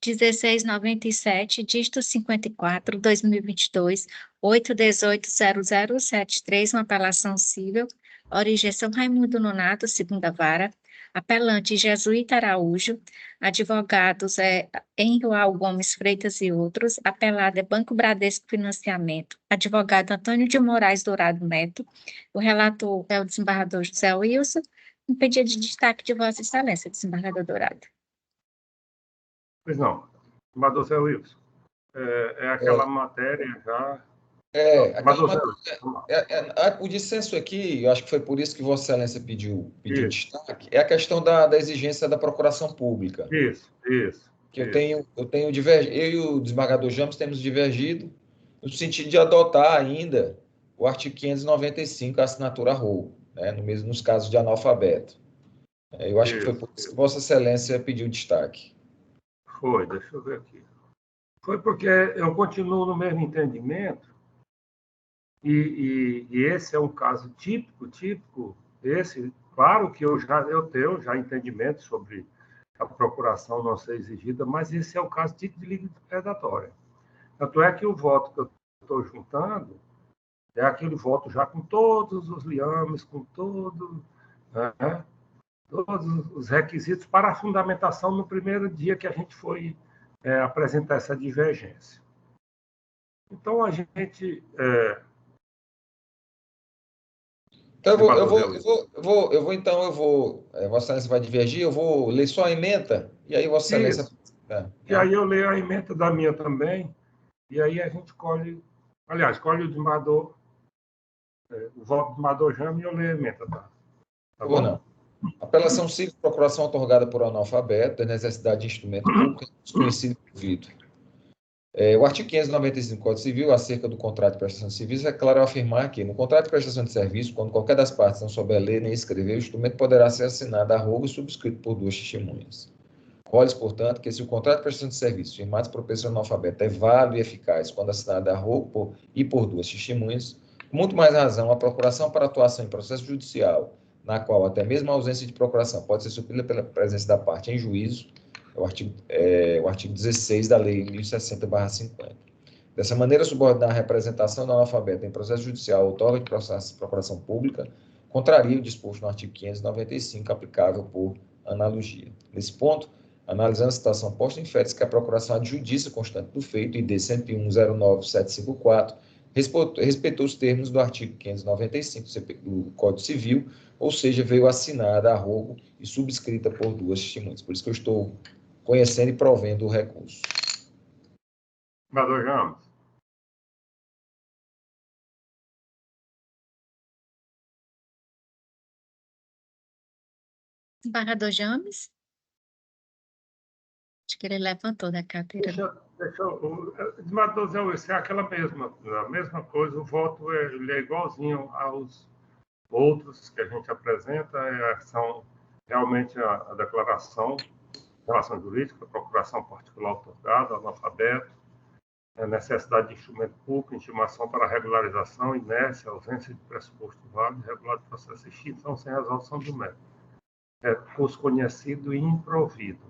1697, dígito 54, 2022, 8180073, uma apelação civil, origem São Raimundo Nonato, segunda vara, apelante Jesuíta Araújo, advogados Henrial Gomes Freitas e outros, apelado é Banco Bradesco Financiamento, advogado Antônio de Moraes Dourado Neto, o relator é o desembargador José Wilson, um pedido de destaque de Vossa Excelência, desembargador Dourado. Pois não. Mas, Zé Wilson, é aquela matéria já... Mas, Zé Wilson, O dissenso aqui, eu acho que foi por isso que Vossa Excelência pediu Isso. destaque, é a questão da exigência da procuração pública. Isso. Que eu e o desembargador James temos divergido no sentido de adotar ainda o artigo 595, a assinatura roubo, né, nos casos de analfabeto. Eu acho que foi por isso que Vossa Excelência pediu destaque. Foi, deixa eu ver aqui. Foi porque eu continuo no mesmo entendimento e esse é um caso típico, esse, claro que eu tenho já entendimento sobre a procuração não ser exigida, mas esse é o caso típico de liga predatória. Tanto é que o voto que eu estou juntando é aquele voto já com todos os liames, com todos os requisitos para a fundamentação no primeiro dia que a gente foi apresentar essa divergência. Então, a gente... Então, Vossa Excelência vai divergir, eu vou ler só a ementa, e aí Vossa Excelência... E aí eu leio a ementa da minha também, e aí a gente escolhe o desembargador, o voto do desembargador Jame, e eu leio a ementa, tá bom? Não. Apelação civil, procuração otorgada por analfabeto, da necessidade de instrumento público desconhecido e devido. O artigo 595 do Código Civil, acerca do contrato de prestação de serviço, é claro ao afirmar que, no contrato de prestação de serviço, quando qualquer das partes não souber ler nem escrever, o instrumento poderá ser assinado a rogo e subscrito por 2 testemunhas. Role-se, portanto, que se o contrato de prestação de serviço firmado por pessoa analfabeta é válido e eficaz quando assinado a rogo e por 2 testemunhas, com muito mais razão, a procuração para atuação em processo judicial, na qual até mesmo a ausência de procuração pode ser suprida pela presença da parte em juízo, o artigo 16 da Lei 1060/50. Dessa maneira, subordinar a representação do analfabeto em processo judicial ou outorga de procuração pública contraria o disposto no artigo 595, aplicável por analogia. Nesse ponto, analisando a situação posta, infere-se que a procuração adjudiça constante do feito, ID 101.09754, respeitou os termos do artigo 595 do Código Civil, ou seja, veio assinada a rogo e subscrita por 2 testemunhas. Por isso que eu estou conhecendo e provendo o recurso. Desembargador James. Desembargador James? Acho que ele levantou da cadeira. Desembargador Zé Wilson, é aquela mesma coisa, o voto ele é igualzinho aos outros que a gente apresenta, são realmente a declaração de relação jurídica, a procuração particular otorgada, analfabeto, a necessidade de instrumento público, intimação para regularização, inércia, ausência de pressuposto válido, regular de processo, extinção sem resolução do mérito. Curso conhecido e improvido.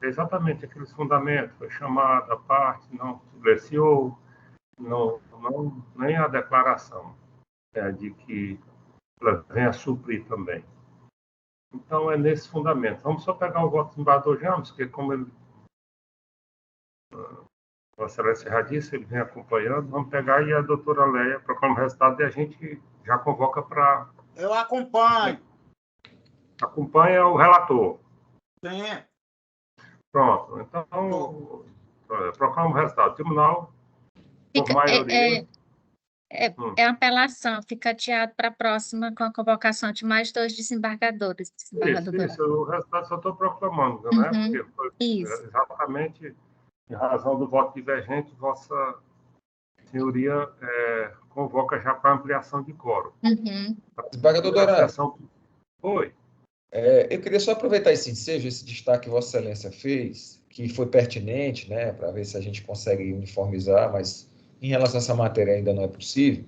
É exatamente aqueles fundamentos, foi chamada a parte, não silenciou, nem a declaração de que ela venha a suprir também. Então, é nesse fundamento. Vamos só pegar o voto do desembargador James, porque como ele, Vossa Excelência já disse, ele vem acompanhando. Vamos pegar e a doutora Leia proclama o resultado e a gente já convoca para... Eu acompanho. Acompanha o relator. Sim. Pronto. Então, proclama o resultado. Tribunal, por maioria... É uma apelação, fica adiado para a próxima com a convocação de mais 2 desembargadores. Isso, o resultado só estou proclamando, né? Porque foi exatamente em razão do voto divergente, Vossa Senhoria convoca já para ampliação de quórum. Desembargador Dourado. Oi. Eu queria só aproveitar esse ensejo, esse destaque que Vossa Excelência fez, que foi pertinente, né, para ver se a gente consegue uniformizar, mas em relação a essa matéria ainda não é possível.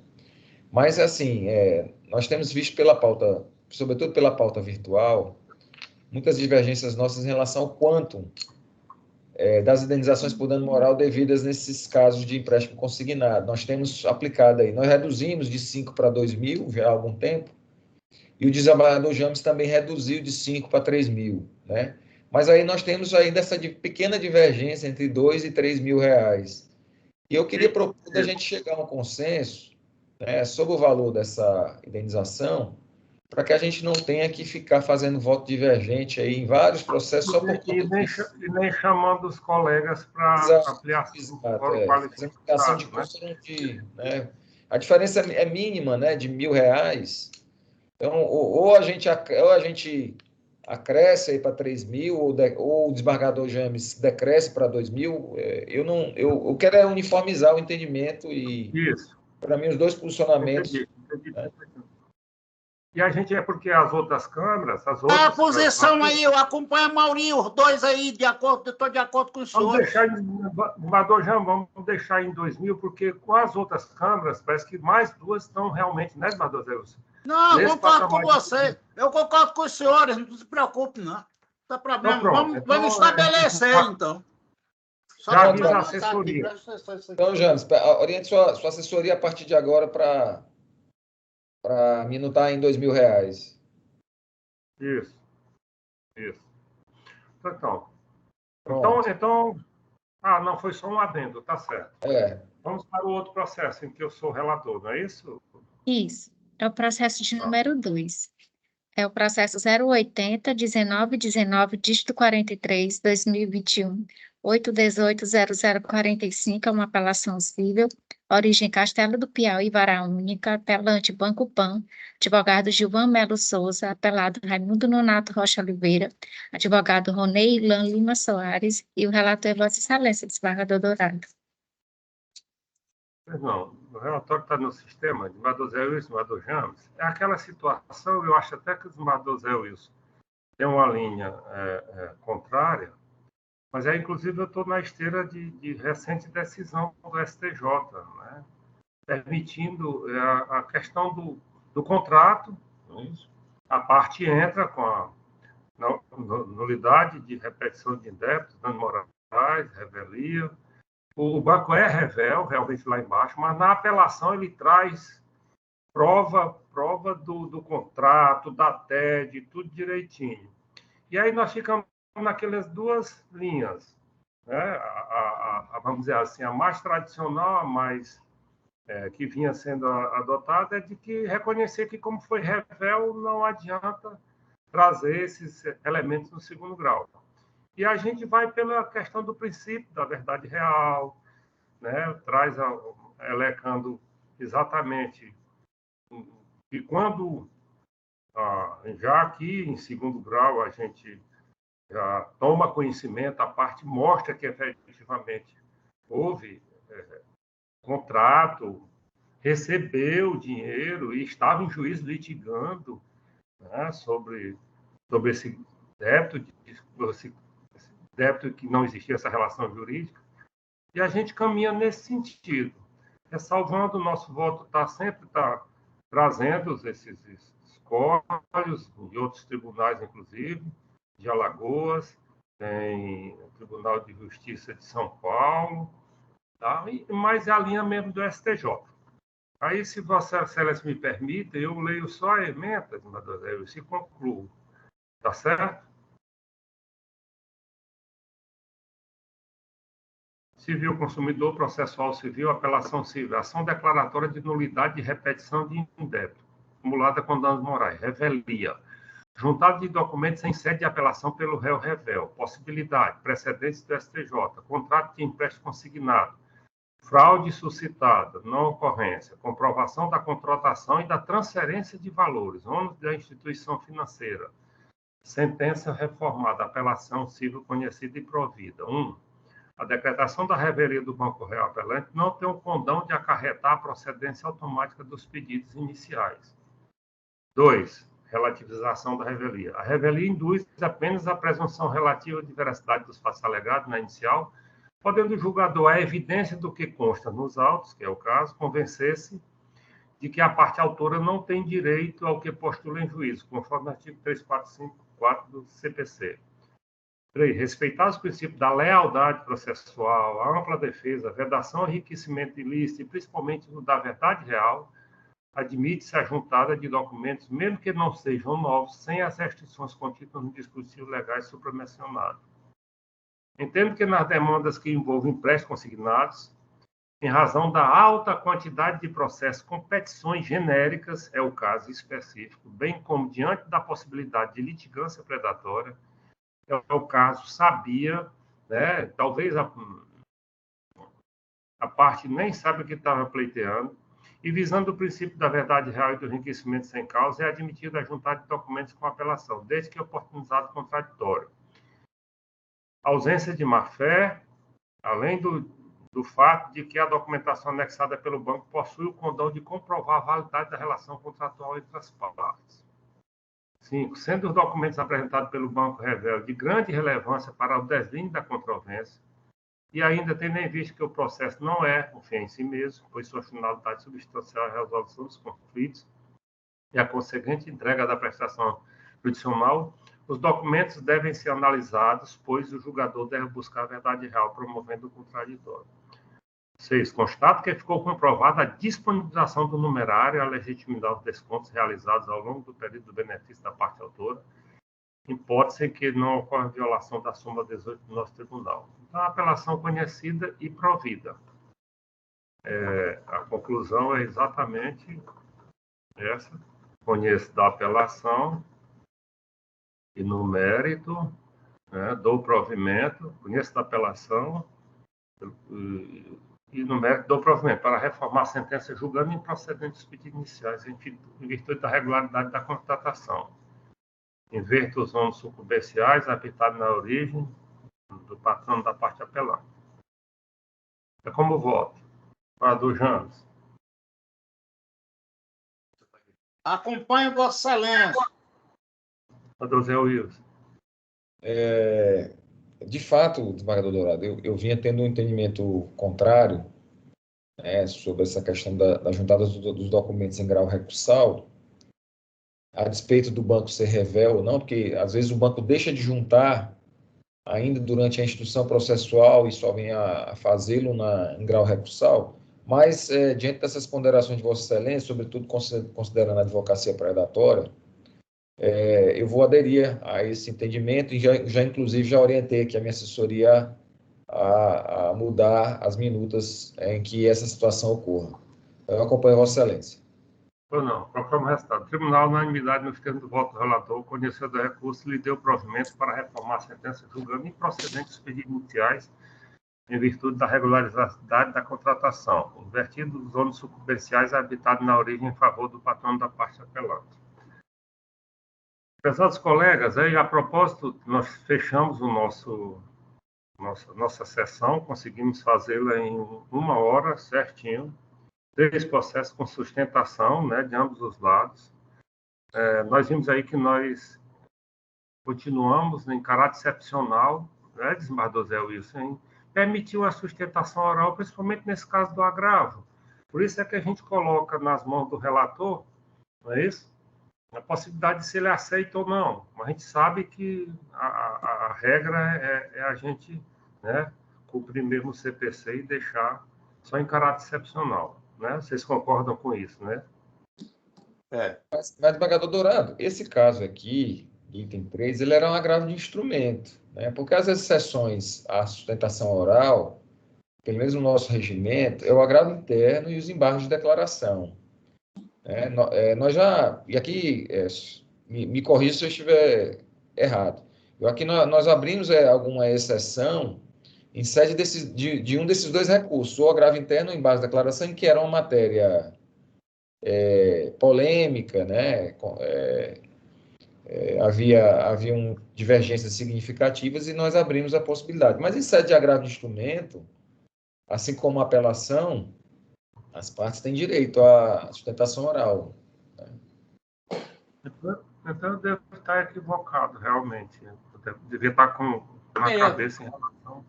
Mas, assim, nós temos visto pela pauta, sobretudo pela pauta virtual, muitas divergências nossas em relação ao quantum das indenizações por dano moral devidas nesses casos de empréstimo consignado. Nós temos aplicado aí, nós reduzimos de 5 para 2 mil já há algum tempo, e o desembargador James também reduziu de 5 para 3 mil, né? Mas aí nós temos ainda essa pequena divergência entre 2 e 3 mil reais. E eu queria propor da gente chegar a um consenso, né, sobre o valor dessa indenização, para que a gente não tenha que ficar fazendo voto divergente aí em vários processos só por conta disso. E nem chamando os colegas para ampliação do fórum qualificado, de custo, né? A diferença é mínima, né, de R$1.000. Então, ou a gente acresce aí para 3 mil, ou o desembargador James decresce para 2 mil. Eu quero uniformizar o entendimento e, para mim, os dois posicionamentos. Entendi. Né? E a gente porque as outras câmaras... A posição aí, eu acompanho a Maurinho, os dois aí, estou de acordo com os senhores. Vamos deixar em 2 mil, porque com as outras câmaras, parece que mais duas estão realmente, né, desembargador Zé Wilson? Não, eu concordo com você. Eu concordo com os senhores, não se preocupe, não. Não tem problema. Então, vamos estabelecer, então. Já avisa a assessoria. Então, James, oriente sua assessoria a partir de agora para minutar em R$2.000. Isso. Então, não, foi só um adendo, tá certo. Vamos para o outro processo em que eu sou relator, não é isso? Isso. É o processo de número 2. É o processo 080-1919, dígito 43, 2021, 818-0045, é uma apelação civil, origem Castelo do Piauí, vara única, apelante Banco Pan, advogado Gilvan Melo Souza, apelado Raimundo Nonato Rocha Oliveira, advogado Ronei Ilan Lima Soares, e o relator é Vossa Excelência, desembargador Dourado. Não, o relatório está no sistema, desembargador Zé Wilson, desembargador James. É aquela situação, eu acho até que o desembargador Zé Wilson tem uma linha contrária, mas inclusive eu estou na esteira de recente decisão do STJ, né, permitindo a questão do contrato, a parte entra com a nulidade de repetição de débitos, danos morais, revelia. O banco é revel, realmente lá embaixo, mas na apelação ele traz prova do contrato, da TED, tudo direitinho. E aí nós ficamos naquelas duas linhas, né? Vamos dizer assim, a mais tradicional, a mais que vinha sendo adotada, é de que reconhecer que, como foi revel, não adianta trazer esses elementos no segundo grau. E a gente vai pela questão do princípio da verdade real, né? Traz elecando exatamente. E quando, já aqui em segundo grau, a gente já toma conhecimento, a parte mostra que efetivamente houve contrato, recebeu dinheiro e estava em juízo litigando, né, sobre esse débito, débito que não existia essa relação jurídica, e a gente caminha nesse sentido. Ressalvando, o nosso voto sempre está trazendo esses escolhos de outros tribunais, inclusive, de Alagoas, tem o Tribunal de Justiça de São Paulo, tá? Mas é a linha mesmo do STJ. Aí, se Vossa Excelência me permite, eu leio só a emenda, e se concluo. Tá certo? Civil consumidor, processual civil, apelação civil, ação declaratória de nulidade de repetição de indébito, acumulada com danos morais, revelia, juntado de documentos em sede de apelação pelo réu revel, possibilidade, precedentes do STJ, contrato de empréstimo consignado, fraude suscitada, não ocorrência, comprovação da contratação e da transferência de valores, ônus da instituição financeira, sentença reformada, apelação civil conhecida e provida. 1. A decretação da revelia do Banco Real apelante não tem o condão de acarretar a procedência automática dos pedidos iniciais. 2. relativização da revelia. A revelia induz apenas a presunção relativa de veracidade dos fatos alegados na inicial, podendo o julgador, à evidência do que consta nos autos, que é o caso, convencer-se de que a parte autora não tem direito ao que postula em juízo, conforme o artigo 3454 do CPC. 3. Respeitar os princípios da lealdade processual, a ampla defesa, vedação, enriquecimento ilícito e principalmente o da verdade real, admite-se a juntada de documentos, mesmo que não sejam novos, sem as restrições contidas nos dispositivos legais supramencionados. Entendo que nas demandas que envolvem empréstimos consignados, em razão da alta quantidade de processos com petições genéricas, é o caso específico, bem como diante da possibilidade de litigância predatória, é o caso sabia, né? Talvez a parte nem sabe o que estava pleiteando, e visando o princípio da verdade real e do enriquecimento sem causa, é admitido a juntar de documentos com apelação, desde que oportunizado contraditório. Ausência de má-fé, além do fato de que a documentação anexada pelo banco possui o condão de comprovar a validade da relação contratual entre as partes. 5. Sendo os documentos apresentados pelo banco revelam de grande relevância para o deslinde da controvérsia, e ainda tendo em vista que o processo não é um fim em si mesmo, pois sua finalidade substancial é a resolução dos conflitos e a consequente entrega da prestação judicial, os documentos devem ser analisados, pois o julgador deve buscar a verdade real, promovendo o contraditório. 6. Constato que ficou comprovada a disponibilização do numerário e a legitimidade dos descontos realizados ao longo do período do benefício da parte autora, hipótese em que não ocorre violação da súmula 18 do nosso tribunal. Então, a apelação conhecida e provida. A conclusão é exatamente essa. Conheço da apelação e no mérito, né, do provimento, conheço da apelação e no mérito do provimento, para reformar a sentença julgando improcedentes os pedidos iniciais em virtude da regularidade da contratação. Inverto os ônus sucumbenciais habitados na origem do patrono da parte apelante. É como voto. Padre James. Acompanhe Vossa Excelência. Padre Zé Wilson. De fato, desembargador Dourado, eu vinha tendo um entendimento contrário, né, sobre essa questão da juntada dos documentos em grau recursal, a despeito do banco ser revel ou não, porque às vezes o banco deixa de juntar ainda durante a instrução processual e só vem a fazê-lo em grau recursal, mas diante dessas ponderações de Vossa Excelência, sobretudo considerando a advocacia predatória, eu vou aderir a esse entendimento e inclusive já orientei aqui a minha assessoria a mudar as minutas em que essa situação ocorra. Eu acompanho Vossa Excelência. Ou não, conforme o resultado. O tribunal, na unanimidade, no termos do voto do relator, conheceu do recurso e lhe deu provimento para reformar a sentença julgando improcedentes os pedidos iniciais em virtude da regularidade da contratação, invertido dos ônus sucumbenciais habitados na origem em favor do patrono da parte apelante. Prezados colegas, aí, a propósito, nós fechamos nossa sessão, conseguimos fazê-la em 1 hora, certinho, 3 processos com sustentação, né, de ambos os lados. Nós vimos aí que nós continuamos em caráter excepcional, né, desembargador Zé Wilson, em permitir uma sustentação oral, principalmente nesse caso do agravo. Por isso é que a gente coloca nas mãos do relator, não é isso? A possibilidade de se ele aceita ou não. Mas a gente sabe que a regra é a gente, né, cumprir mesmo o CPC e deixar só em caráter excepcional. Né? Vocês concordam com isso, né? Mas, desembargador Dourado, esse caso aqui, item 3, ele era um agravo de instrumento, né? Porque as exceções à sustentação oral, pelo menos no nosso regimento, é o agravo interno e os embargos de declaração. Nós já, e aqui, me corrija se eu estiver errado, aqui nós abrimos alguma exceção em sede de um desses 2 recursos, ou agravo interno ou embargo de declaração, que era uma matéria polêmica, né? Haviam divergências significativas e nós abrimos a possibilidade. Mas em sede de agravo de instrumento, assim como a apelação, as partes têm direito à sustentação oral. Então eu devo estar equivocado, realmente. Eu devia estar na cabeça em relação.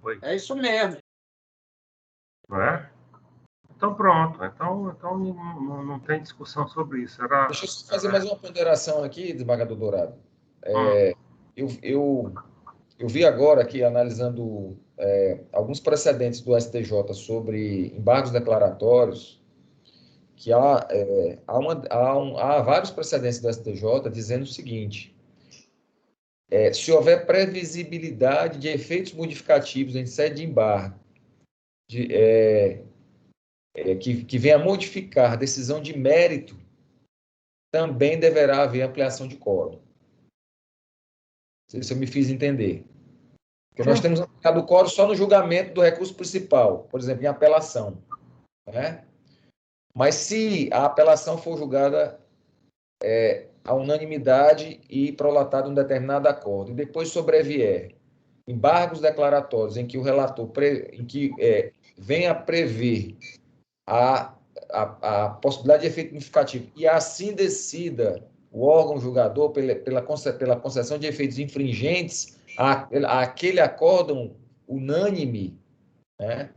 Oi. É isso mesmo. Não é? Então pronto. Então não tem discussão sobre isso. Deixa eu só fazer mais uma ponderação aqui, desembargador Dourado. Eu vi agora aqui, analisando alguns precedentes do STJ sobre embargos declaratórios, que há vários precedentes do STJ dizendo o seguinte: se houver previsibilidade de efeitos modificativos em sede de embargo, que venha a modificar a decisão de mérito, também deverá haver ampliação de quórum. Não sei se eu me fiz entender. Porque nós temos aplicado o quórum só no julgamento do recurso principal, por exemplo, em apelação, né? Mas se a apelação for julgada à unanimidade e prolatado um determinado acordo, e depois sobrevier embargos declaratórios em que o relator venha prever a possibilidade de efeito significativo e assim decida o órgão julgador pela concessão de efeitos infringentes àquele acórdão unânime, né,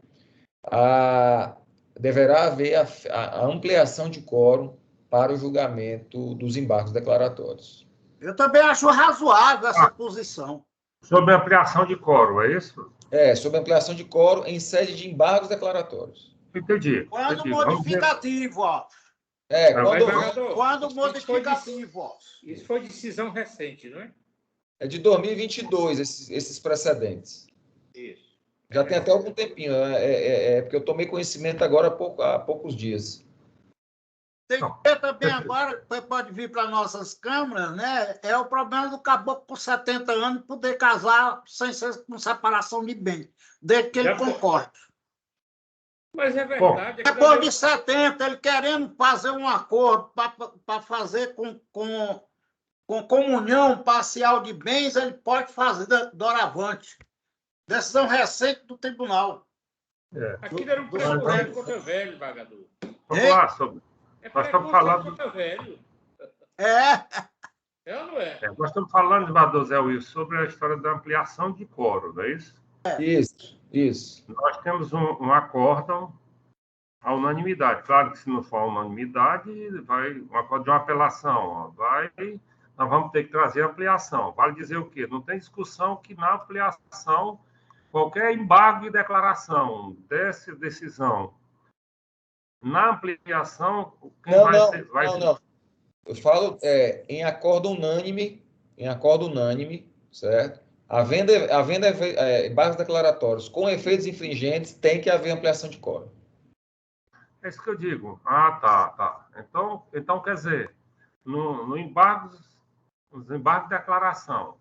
deverá haver a ampliação de quórum para o julgamento dos embargos declaratórios. Eu também acho razoável essa posição. Sobre ampliação de quórum, é isso? Sobre ampliação de quórum em sede de embargos declaratórios. Entendi. Quando modificativo, ó. Quando modificativo, ó. Isso foi decisão recente, não é? É de 2022, esses precedentes. Isso. Já tem até algum tempinho, porque eu tomei conhecimento agora há poucos dias. Tem que ter também agora, que pode vir para nossas câmaras, né? É o problema do caboclo com 70 anos poder casar sem ser com separação de bem, desde que ele concorde. Mas é verdade. Depois de 70, ele querendo fazer um acordo para fazer com comunhão parcial de bens, ele pode fazer doravante. Decisão recente do tribunal. Aquilo era um preconceito contra velho, desembargador. Vamos lá, nós estamos falando. Velho. É ou não é? Nós estamos falando, desembargador Zé Wilson, sobre a história da ampliação de quórum, não é isso? Isso. Nós temos um acórdão à unanimidade. Claro que se não for a unanimidade, vai um acordo de uma apelação. Nós vamos ter que trazer ampliação. Vale dizer o quê? Não tem discussão que na ampliação, qualquer embargo de declaração dessa decisão, na ampliação, não. Eu falo em acordo unânime, certo? Havendo embargos declaratórios com efeitos infringentes, tem que haver ampliação de quórum. É isso que eu digo. Tá. Então quer dizer, nos embargos de declaração,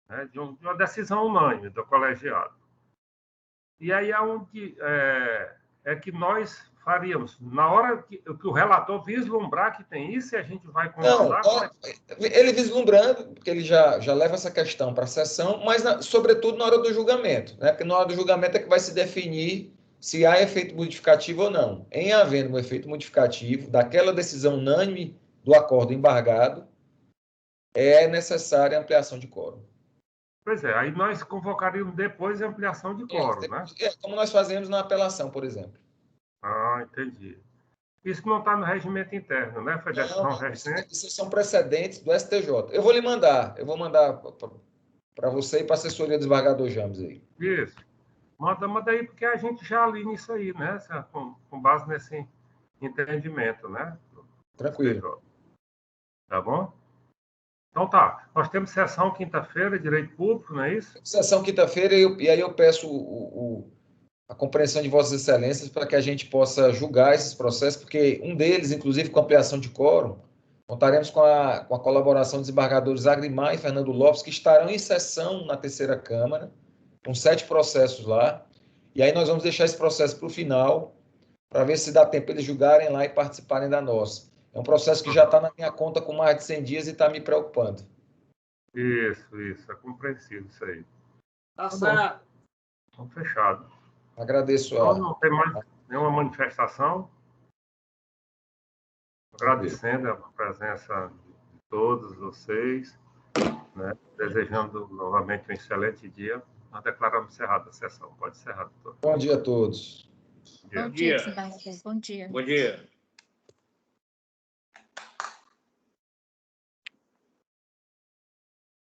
né, de uma decisão unânime do colegiado. E aí é onde que nós faríamos, na hora que o relator vislumbrar que tem isso, e a gente vai concordar. Ele vislumbrando, porque ele já leva essa questão para a sessão, mas sobretudo na hora do julgamento, né? Porque na hora do julgamento é que vai se definir se há efeito modificativo ou não. Em havendo um efeito modificativo daquela decisão unânime do acordo embargado, é necessária a ampliação de quórum. Pois é, aí nós convocaríamos depois a ampliação de quórum, né? Como nós fazemos na apelação, por exemplo. Entendi. Isso não está no regimento interno, né? Foi decisão recente. Isso são precedentes do STJ. Eu vou mandar para você e para a assessoria do desembargador James aí. Isso. Manda aí, porque a gente já alinha isso aí, né? Com base nesse entendimento, né? Tranquilo. Tá bom? Então tá. Nós temos sessão quinta-feira, direito público, não é isso? Sessão quinta-feira, e aí eu peço a compreensão de Vossas Excelências para que a gente possa julgar esses processos, porque um deles, inclusive com ampliação de quórum, contaremos com a colaboração dos desembargadores Agrimar e Fernando Lopes, que estarão em sessão na terceira Câmara, com 7 processos lá, e aí nós vamos deixar esse processo para o final, para ver se dá tempo eles julgarem lá e participarem da nossa. É um processo que já está na minha conta com mais de 100 dias e está me preocupando. Isso, é compreensível isso aí. Tá certo. Então, fechado. Agradeço. Então, não tem mais nenhuma manifestação. Agradecendo a presença todos vocês, né? Desejando novamente um excelente dia. Nós declaramos encerrada a sessão. Pode encerrar, doutor. Bom dia a todos. Bom dia, desembargador. Bom dia. Bom dia.